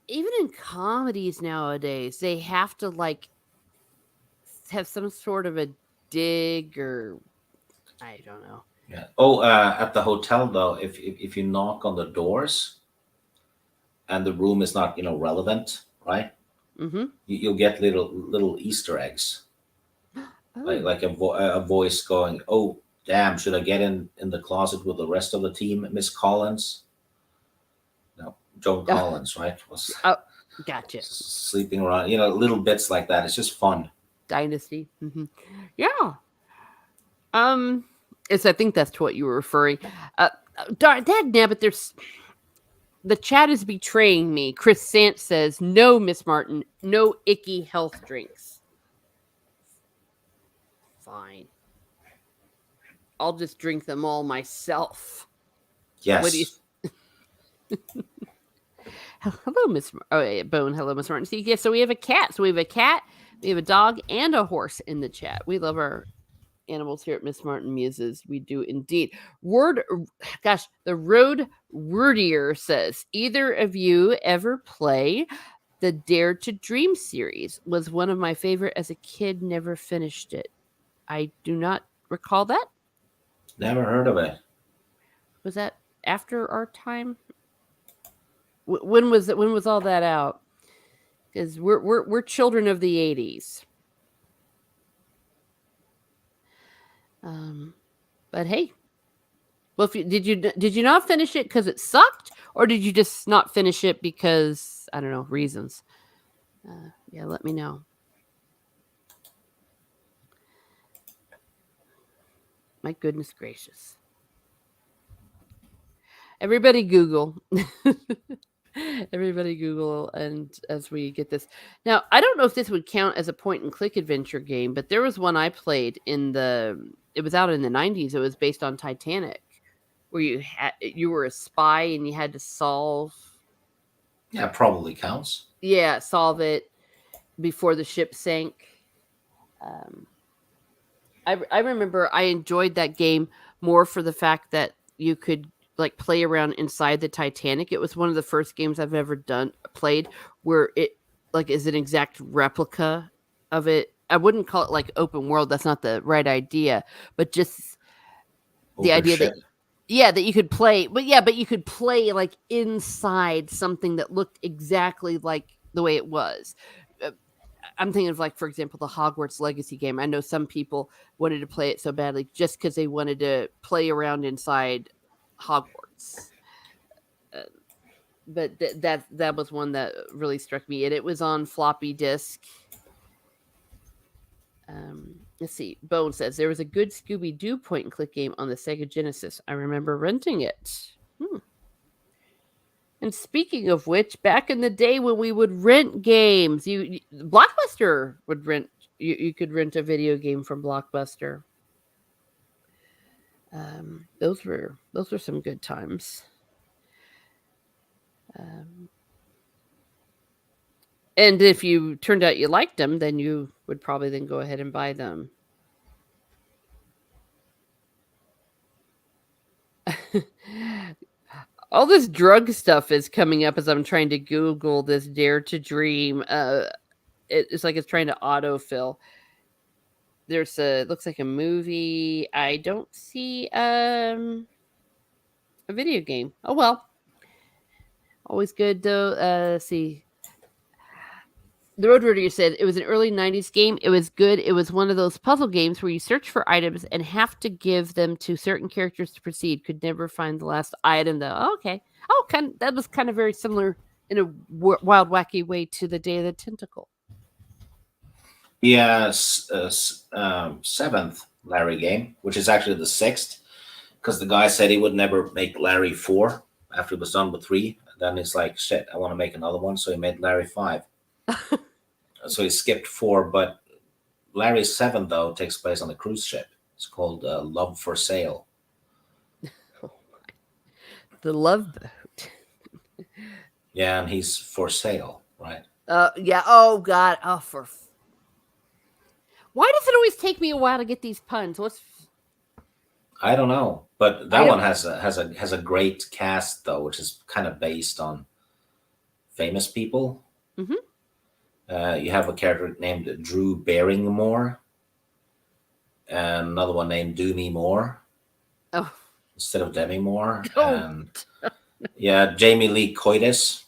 even in comedies nowadays, they have to have some sort of a dig or I don't know. Yeah. Oh, at the hotel though, if you knock on the doors and the room is not relevant, right? Mm-hmm. You'll get little Easter eggs, like Oh, a voice going, "Oh, damn, should I get in the closet with the rest of the team, Miss Collins?" No, Joan Collins, right? Was oh, gotcha. sleeping around. Little bits like that. It's just fun. Dynasty. Mm-hmm. Yeah. Um, I think that's to what you were referring. Dad, nabbit, there's the chat is betraying me. Chris Sant says, no, Miss Martin, no icky health drinks. Fine. I'll just drink them all myself. What do you Yes. Hello, Miss. Oh, yeah, Bone. Hello, Miss Martin. See, yeah, so we have a cat. So we have a cat, we have a dog, and a horse in the chat. We love our animals here at Miss Martin Muses. We do indeed. Word, gosh, the Road Wordier says, either of you ever play the Dare to Dream series? Was one of my favorite as a kid. Never finished it. I do not recall that. Never heard of it. Was that after our time? When was it? When was all that out? Because we're children of the '80s. Um, but hey, well, if you, did you not finish it because it sucked, or did you just not finish it because I don't know reasons? Yeah, let me know. My goodness gracious! Everybody Google. Everybody Google, and as we get this now, I don't know if this would count as a point and click adventure game, but there was one I played in the. It was out in the '90s. It was based on Titanic, where you were a spy and you had to Yeah, probably counts. solve it before the ship sank. Um, I remember I enjoyed that game more for the fact that you could like play around inside the Titanic. It was one of the first games I've ever played where it like is an exact replica of it. I wouldn't call it like open world. That's not the right idea, but just the Open idea that ship. that you could play, but you could play like inside something that looked exactly like the way it was. Uh, I'm thinking of like, for example, the Hogwarts Legacy game. I know some people wanted to play it so badly just because they wanted to play around inside Hogwarts. Uh, but that was one that really struck me, and it was on floppy disk. Let's see. Bone says there was a good Scooby Doo point and click game on the Sega Genesis. I remember renting it. Hmm. And speaking of which, back in the day when we would rent games, Blockbuster would rent. You could rent a video game from Blockbuster. Those were some good times. Um, and if you turned out you liked them, then you would probably then go ahead and buy them. All this drug stuff is coming up as I'm trying to Google this Dare to Dream. It's like it's trying to autofill. There's a looks like a movie. I don't see a video game. Oh well. Always good though. See. The Road Runner said it was an early 90s game. It was good. It was one of those puzzle games where you search for items and have to give them to certain characters to proceed. Could never find the last item though. Oh, okay. Oh, that was kind of very similar in a wild, wacky way to the Day of the Tentacle. Yeah, seventh Larry game, which is actually the sixth, because the guy said he would never make Larry 4 after he was done with 3. Then he's like, shit, I want to make another one. So he made Larry 5. So he skipped 4. But Larry 7, though, takes place on a cruise ship. It's called Love for Sale. The Love Boat. Yeah, and he's for sale, right? Yeah. Oh, God. Oh, why does it always take me a while to get these puns? I don't know, but I that one don't. has a great cast though, which is kind of based on famous people. Mm-hmm. You have a character named Drew Barrymore, and another one named Doomy Moore Oh. instead of Demi Moore, Oh. and yeah, Jamie Lee Curtis.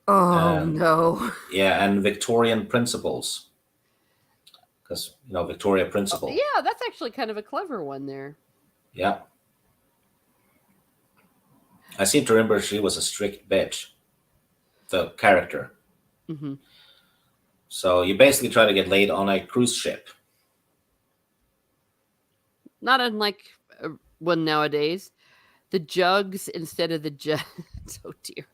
Oh And no. yeah, and Victorian Principles, because Victoria Principal. Yeah, that's actually kind of a clever one there. Yeah, I seem to remember she was a strict bitch, the character. Mm-hmm. So you basically try to get laid on a cruise ship. Not unlike one nowadays. The jugs instead of the jets. Oh dear.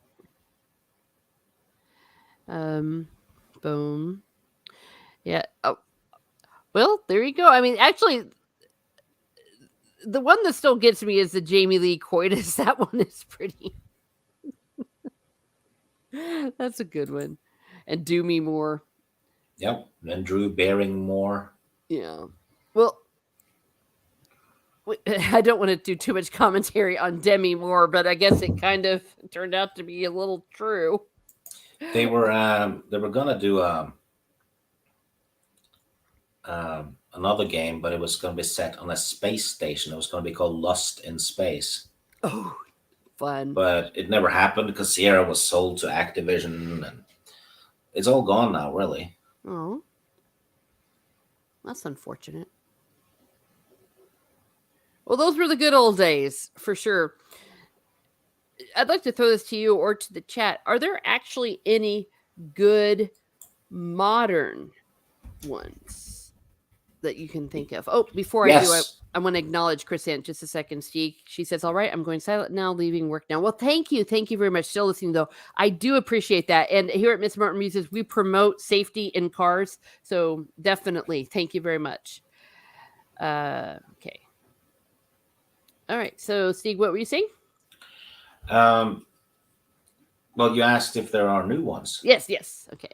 Boom. Yeah. Oh, well, there you go. I mean, actually, the one that still gets me is the Jamie Lee Curtis. That one is pretty. That's a good one. And do me more. Yep. And Drew Barrymore. Yeah. Well, I don't want to do too much commentary on Demi Moore, but I guess it kind of turned out to be a little true. They were gonna do another game, but it was gonna be set on a space station. It was gonna be called Lust in Space, Oh, fun. but it never happened because Sierra was sold to Activision, and it's all gone now. Really. Oh, that's unfortunate. Well, those were the good old days for sure. I'd like to throw this to you or to the chat. Are there actually any good modern ones that you can think of? Oh, before I do, Yes. I want to acknowledge Chris Ant just a second. She says, "All right, I'm going silent now, leaving work now." Well, thank you very much. Still listening though, I do appreciate that. And here at Miss Martin Muses, we promote safety in cars, so definitely thank you very much. Okay, all right. So, Steve, what were you saying? Um, well, you asked if there are new ones. Yes. Okay.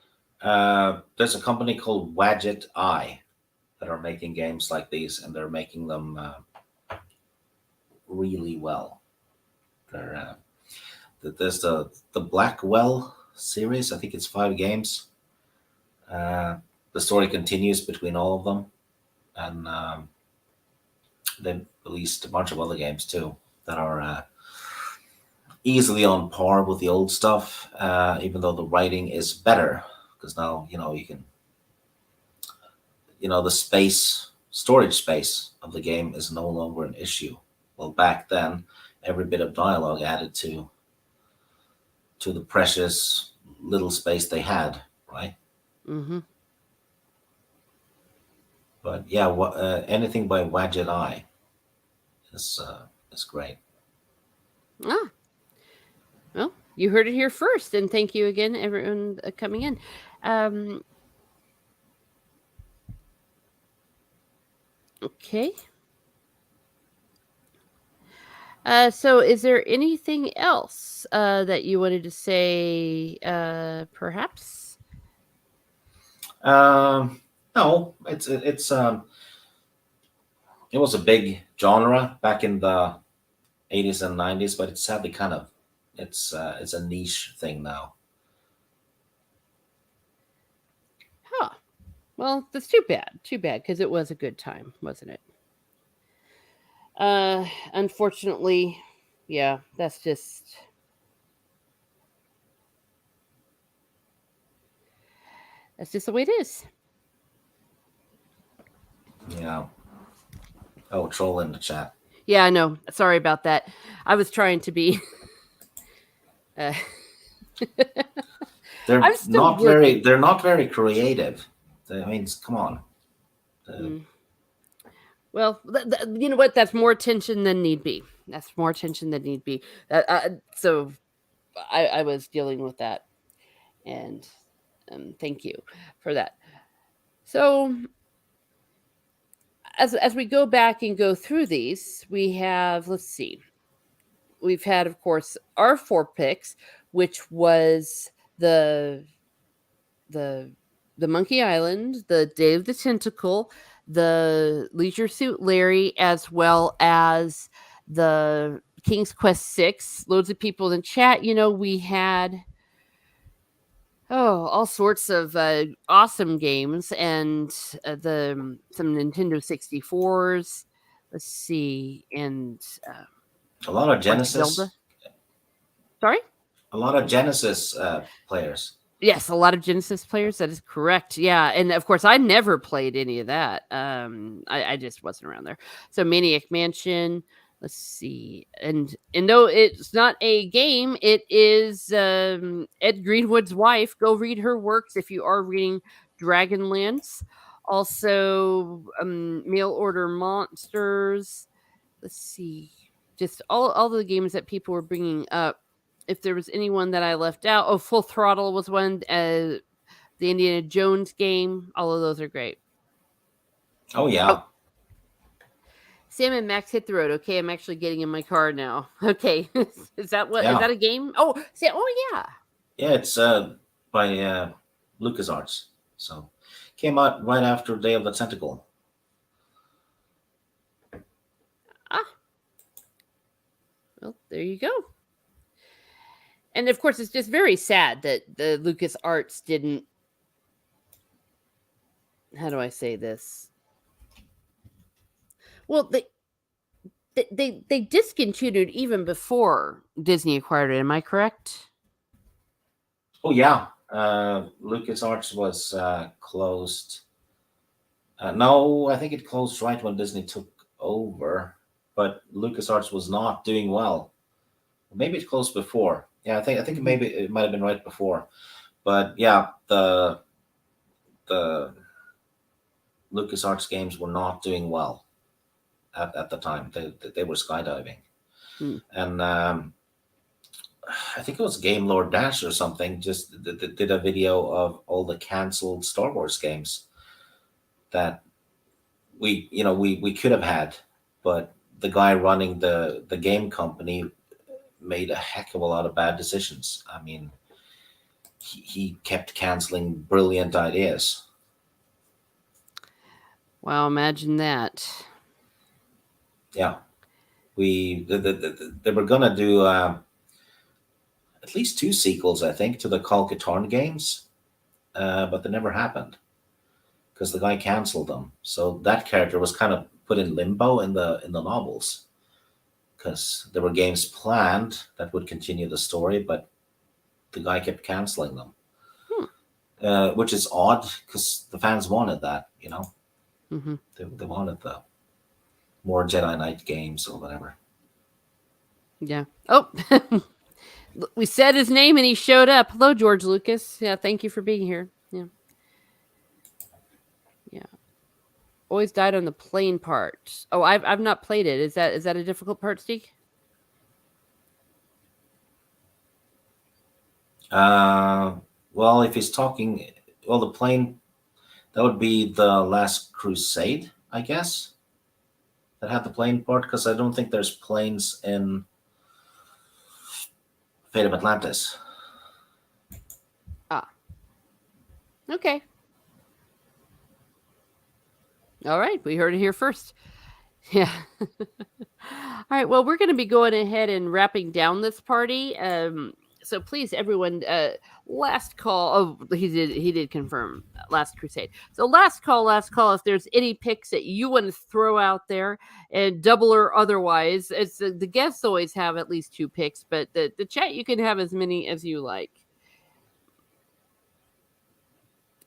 There's a company called Wadget Eye that are making games like these, and they're making them really well. There's the Blackwell series. I think it's 5 games. The story continues between all of them, and they released a bunch of other games too that are easily on par with the old stuff. Even though the writing is better, because now you can the storage space of the game is no longer an issue. Well, back then, every bit of dialogue added to the precious little space they had, right? Mm-hmm. But yeah, anything by Wadget Eye is great. Ah, well, you heard it here first, and thank you again, everyone coming in. Okay. So, is there anything else that you wanted to say? Perhaps. No, it was a big genre back in the 80s and 90s, but it's sadly it's a niche thing now. Huh. Well, that's too bad. Too bad, because it was a good time, wasn't it? Unfortunately, yeah, that's just the way it is. Yeah. Oh, troll in the chat. Yeah, I know. Sorry about that. I was trying to be. Uh, They're I'm still not working. they're not very creative. I mean, come on. Mm. Well, you know what? That's more attention than need be. That's more attention than need be. So I was dealing with that, and thank you for that. So as we go back and go through these, we have, let's see, we've had, of course, our 4 picks, which was the the the Monkey Island, the Day of the Tentacle, the Leisure Suit Larry, as well as the King's Quest 6. Loads of people in chat. We had all sorts of awesome games, and some Nintendo 64s. Let's see, and A lot of of course Genesis. Zelda. Sorry. A lot of Genesis players. Yes, a lot of Genesis players. That is correct. Yeah, and of course, I never played any of that. I just wasn't around there. So Maniac Mansion. Let's see, and though it's not a game, it is Ed Greenwood's wife. Go read her works if you are reading Dragonlance. Also, Mail Order Monsters. Let's see, just all the games that people were bringing up. If there was anyone that I left out, oh, Full Throttle was one. The Indiana Jones game, all of those are great. Oh yeah. Oh, Sam and Max hit the road. Okay, I'm actually getting in my car now. Okay, is that what? Yeah. Is that a game? Oh, Sam. Oh yeah. Yeah, it's by LucasArts. So came out right after Day of the Tentacle. Ah, well, there you go. And of course, it's just very sad that the Lucas Arts didn't. How do I say this? Well, they discontinued even before Disney acquired it. Am I correct? Oh yeah, LucasArts was closed. No, I think it closed right when Disney took over, but LucasArts was not doing well. Maybe it closed before. Yeah, I think Hmm. maybe it might have been right before. But yeah, the LucasArts games were not doing well at the time. They were skydiving, Hmm. and I think it was Game Lord Dash or something. Just did a video of all the canceled Star Wars games that we could have had, but the guy running the game company made a heck of a lot of bad decisions. I mean, he kept canceling brilliant ideas. Wow, imagine that. Yeah, they were gonna do at least two sequels, I think, to the Call Katarn games, but they never happened because the guy canceled them. So that character was kind of put in limbo in the novels because there were games planned that would continue the story, but the guy kept canceling them, Hmm. which is odd because the fans wanted that. Hmm. They wanted the more Jedi Knight games or whatever. Yeah. Oh, we said his name and he showed up. Hello, George Lucas. Yeah, thank you for being here. Yeah, yeah. Always died on the plane part. Oh, I've not played it. Is that a difficult part, Steve? Uh, well, if he's talking, well, the plane that would be the Last Crusade, I guess. That had the plane part because I don't think there's planes in Fate of Atlantis. Ah, okay. All right, we heard it here first. Yeah. All right. Well, we're going to be going ahead and wrapping down this party. So please, everyone, last call. Oh, he did confirm Last Crusade. So last call, last call. If there's any picks that you want to throw out there, and double or otherwise, it's the guests always have at least two picks, but the chat you can have as many as you like.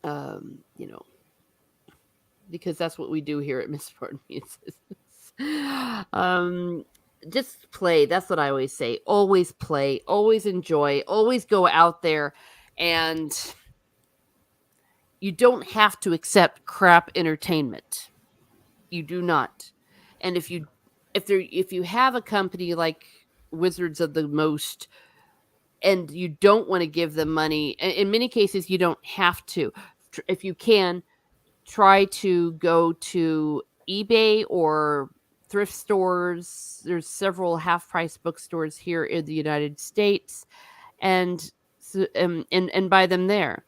You know, because that's what we do here at Miss Martin Muses. um, just play. That's what I always say. Always play. Always enjoy. Always go out there, and you don't have to accept crap entertainment. You do not. And if you have a company like Wizards of the Most, and you don't want to give them money, in many cases you don't have to. If you can, try to go to eBay or thrift stores. There's several half price bookstores here in the United States, and and buy them there.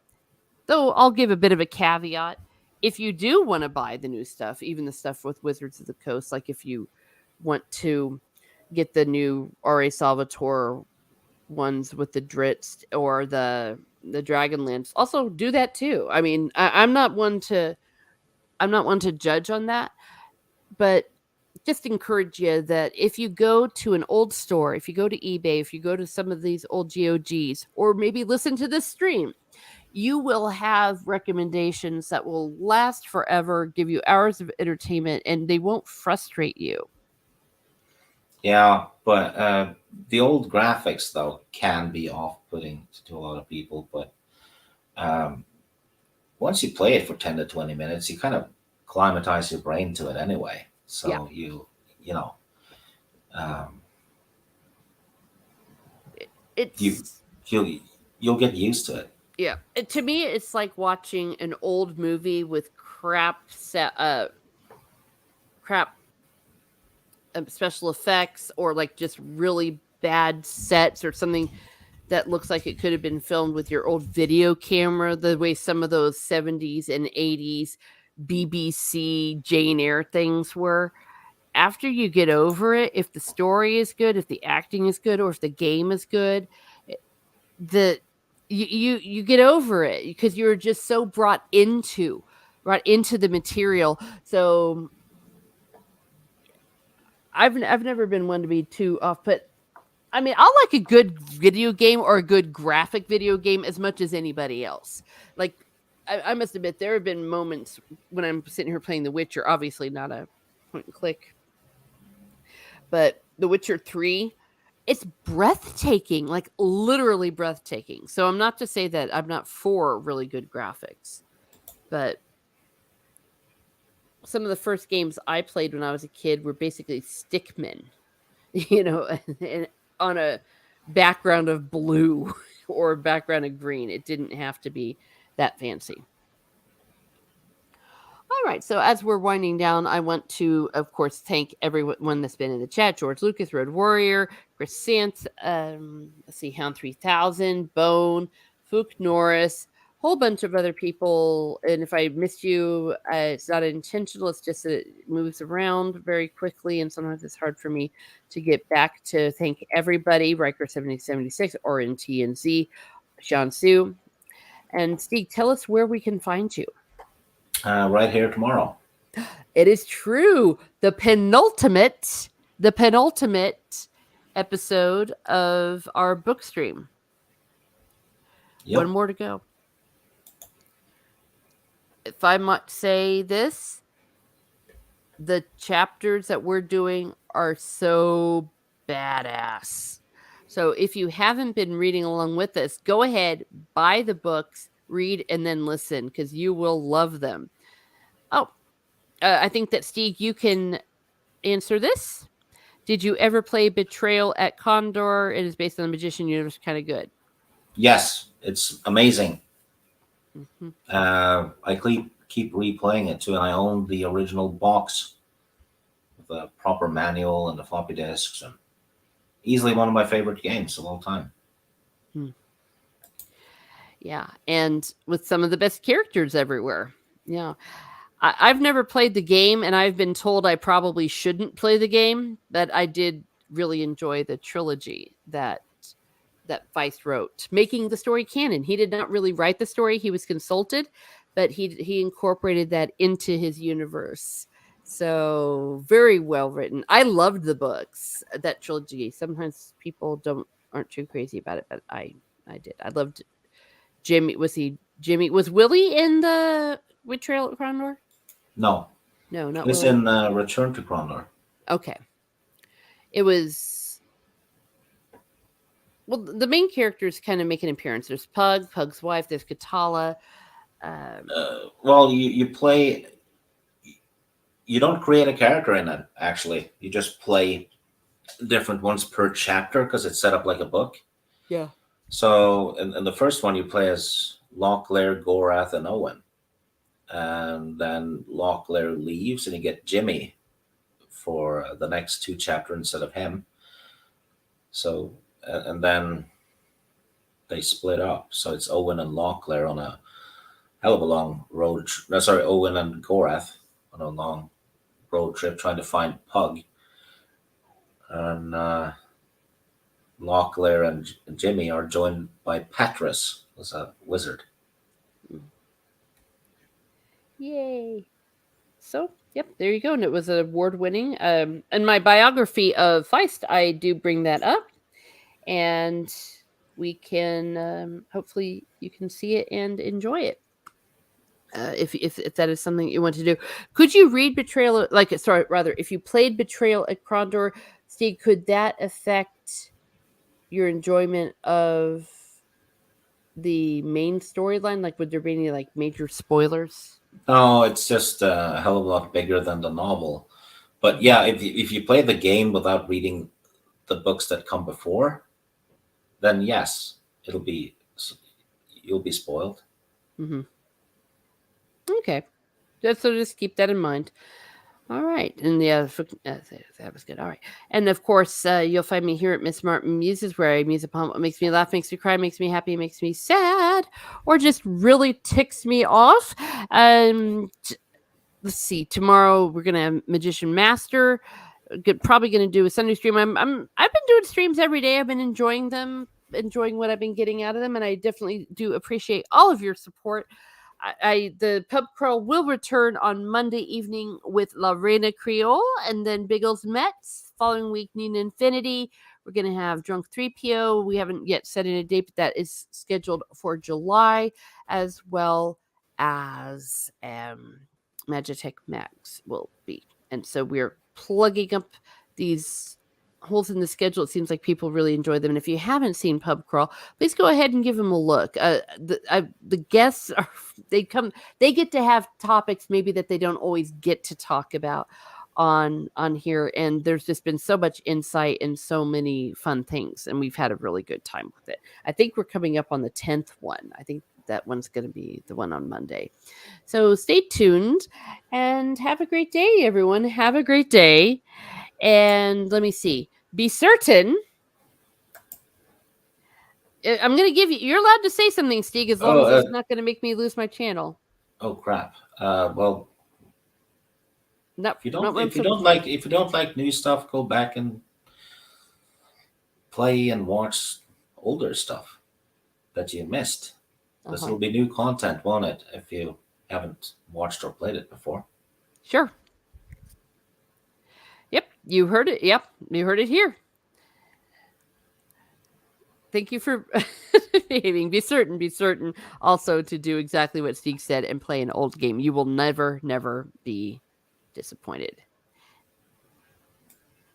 Though I'll give a bit of a caveat. If you do want to buy the new stuff, even the stuff with Wizards of the Coast, like if you want to get the new R.A. Salvatore ones with the Dritz or the Dragonlance, also do that too. I mean, I'm not one to judge on that, but just encourage you that if you go to an old store, if you go to eBay, if you go to some of these old GOGs, or maybe listen to this stream, you will have recommendations that will last forever, give you hours of entertainment, and they won't frustrate you. Yeah, but the old graphics though can be off-putting to a lot of people. But um, once you play it for 10 to 20 minutes, you kind of climatize your brain to it anyway. Yeah. So you know um, you It's you'll you'll get used to it. yeah. To me, it's like watching an old movie with crap special effects, or like just really bad sets or something that looks like it could have been filmed with your old video camera, the way some of those 70s and 80s BBC Jane Eyre things were. After you get over it, if the story is good, if the acting is good, or if the game is good, the you get over it because you're just so brought into the material. So I've never been one to be too off, but I mean, I like a good video game or a good graphic video game as much as anybody else. Like, I must admit, there have been moments when I'm sitting here playing The Witcher, obviously not a point and click, but The Witcher 3, it's breathtaking, like literally breathtaking. So I'm not to say that I'm not for really good graphics, but some of the first games I played when I was a kid were basically stickmen, you know, and on a background of blue or background of green. It didn't have to be that fancy. All right. So as we're winding down, I want to, of course, thank everyone that's been in the chat: George Lucas, Road Warrior, Chris Sant, let's see, Hound 3000, Bone, Fook Norris, whole bunch of other people. And if I missed you, it's not intentional. It's just that it moves around very quickly, and sometimes it's hard for me to get back to thank everybody. Riker 7076, Orin T and Z, Sean Sue, and Steve. Tell us where we can find you. Right here tomorrow. It is true. The penultimate episode of our book stream. Yep. One more to go. If I might say this, the chapters that we're doing are so badass. So if you haven't been reading along with us, go ahead, buy the books, read, and then listen, because you will love them. Oh, I think that, Steve, you can answer this. Did you ever play Betrayal at Condor? It is based on the Magician universe. Kind of good. Yes, it's amazing. Mm-hmm. I keep replaying it too, and I own the original box with the proper manual and the floppy disks, and easily one of my favorite games of all time. Yeah, and with some of the best characters everywhere. Yeah. I've never played the game, and I've been told I probably shouldn't play the game, but I did really enjoy the trilogy that Feist wrote, making the story canon. He did not really write the story; he was consulted, but he incorporated that into his universe. So very well written. I loved the books, that trilogy. Sometimes people aren't too crazy about it, but I did. I loved Jimmy. Was Willie in the Betrayal at Condor? No, not it's Willie. in Return to Condor. Okay. It was. Well, the main characters kind of make an appearance. There's Pug's wife, there's Katala. Well, you play. You don't create a character in it, actually. You just play different ones per chapter because it's set up like a book. Yeah. So in the first one, you play as Locklear, Gorath, and Owen. And then Locklear leaves, and you get Jimmy for the next two chapters instead of him. So, and then they split up. So it's Owen and Locklear on a hell of a long road. Owen and Gorath on a long road trip trying to find Pug. And Locklear and Jimmy are joined by Patris, who's a wizard. Yay. So, yep, there you go. And it was award winning. In my biography of Feist, I do bring that up. And we can, hopefully, you can see it and enjoy it. If that is something you want to do. Could you read Betrayal, if you played Betrayal at Condor, Steve, could that affect your enjoyment of the main storyline? Like, would there be any, like, major spoilers? No, it's just a hell of a lot bigger than the novel. But yeah, if you play the game without reading the books that come before, then yes, you'll be spoiled. Mm-hmm. Okay. So just keep that in mind. All right, and that was good. All right, and of course, you'll find me here at Miss Martin Muses, where I muse upon what makes me laugh, makes me cry, makes me happy, makes me sad, or just really ticks me off. Let's see. Tomorrow we're gonna have Magician Master. Probably gonna do a Sunday stream. I've been doing streams every day. I've been enjoying them, enjoying what I've been getting out of them, and I definitely do appreciate all of your support. The pub crawl will return on Monday evening with La Reina Creole and then Biggles Mets. Following week, Nina Infinity. We're going to have Drunk 3PO. We haven't yet set in a date, but that is scheduled for July, as well as Magitech Max will be. And so we're plugging up these holes in the schedule. It seems like people really enjoy them. And if you haven't seen Pub Crawl, please go ahead and give them a look. The guests are they get to have topics maybe that they don't always get to talk about on here, and there's just been so much insight and so many fun things, and we've had a really good time with it. I think we're coming up on the 10th one. I think that one's going to be the one on Monday. So stay tuned and have a great day, everyone. Have a great day. And let me see. Be certain. I'm going to give you. You're allowed to say something, Steve, as long as it's not going to make me lose my channel. Oh crap! Well, no, if you don't like new stuff, go back and play and watch older stuff that you missed. This will be new content, won't it? If you haven't watched or played it before. Sure. Yep, you heard it. Yep, you heard it here. Thank you for behaving. Be certain also to do exactly what Steve said and play an old game. You will never be disappointed.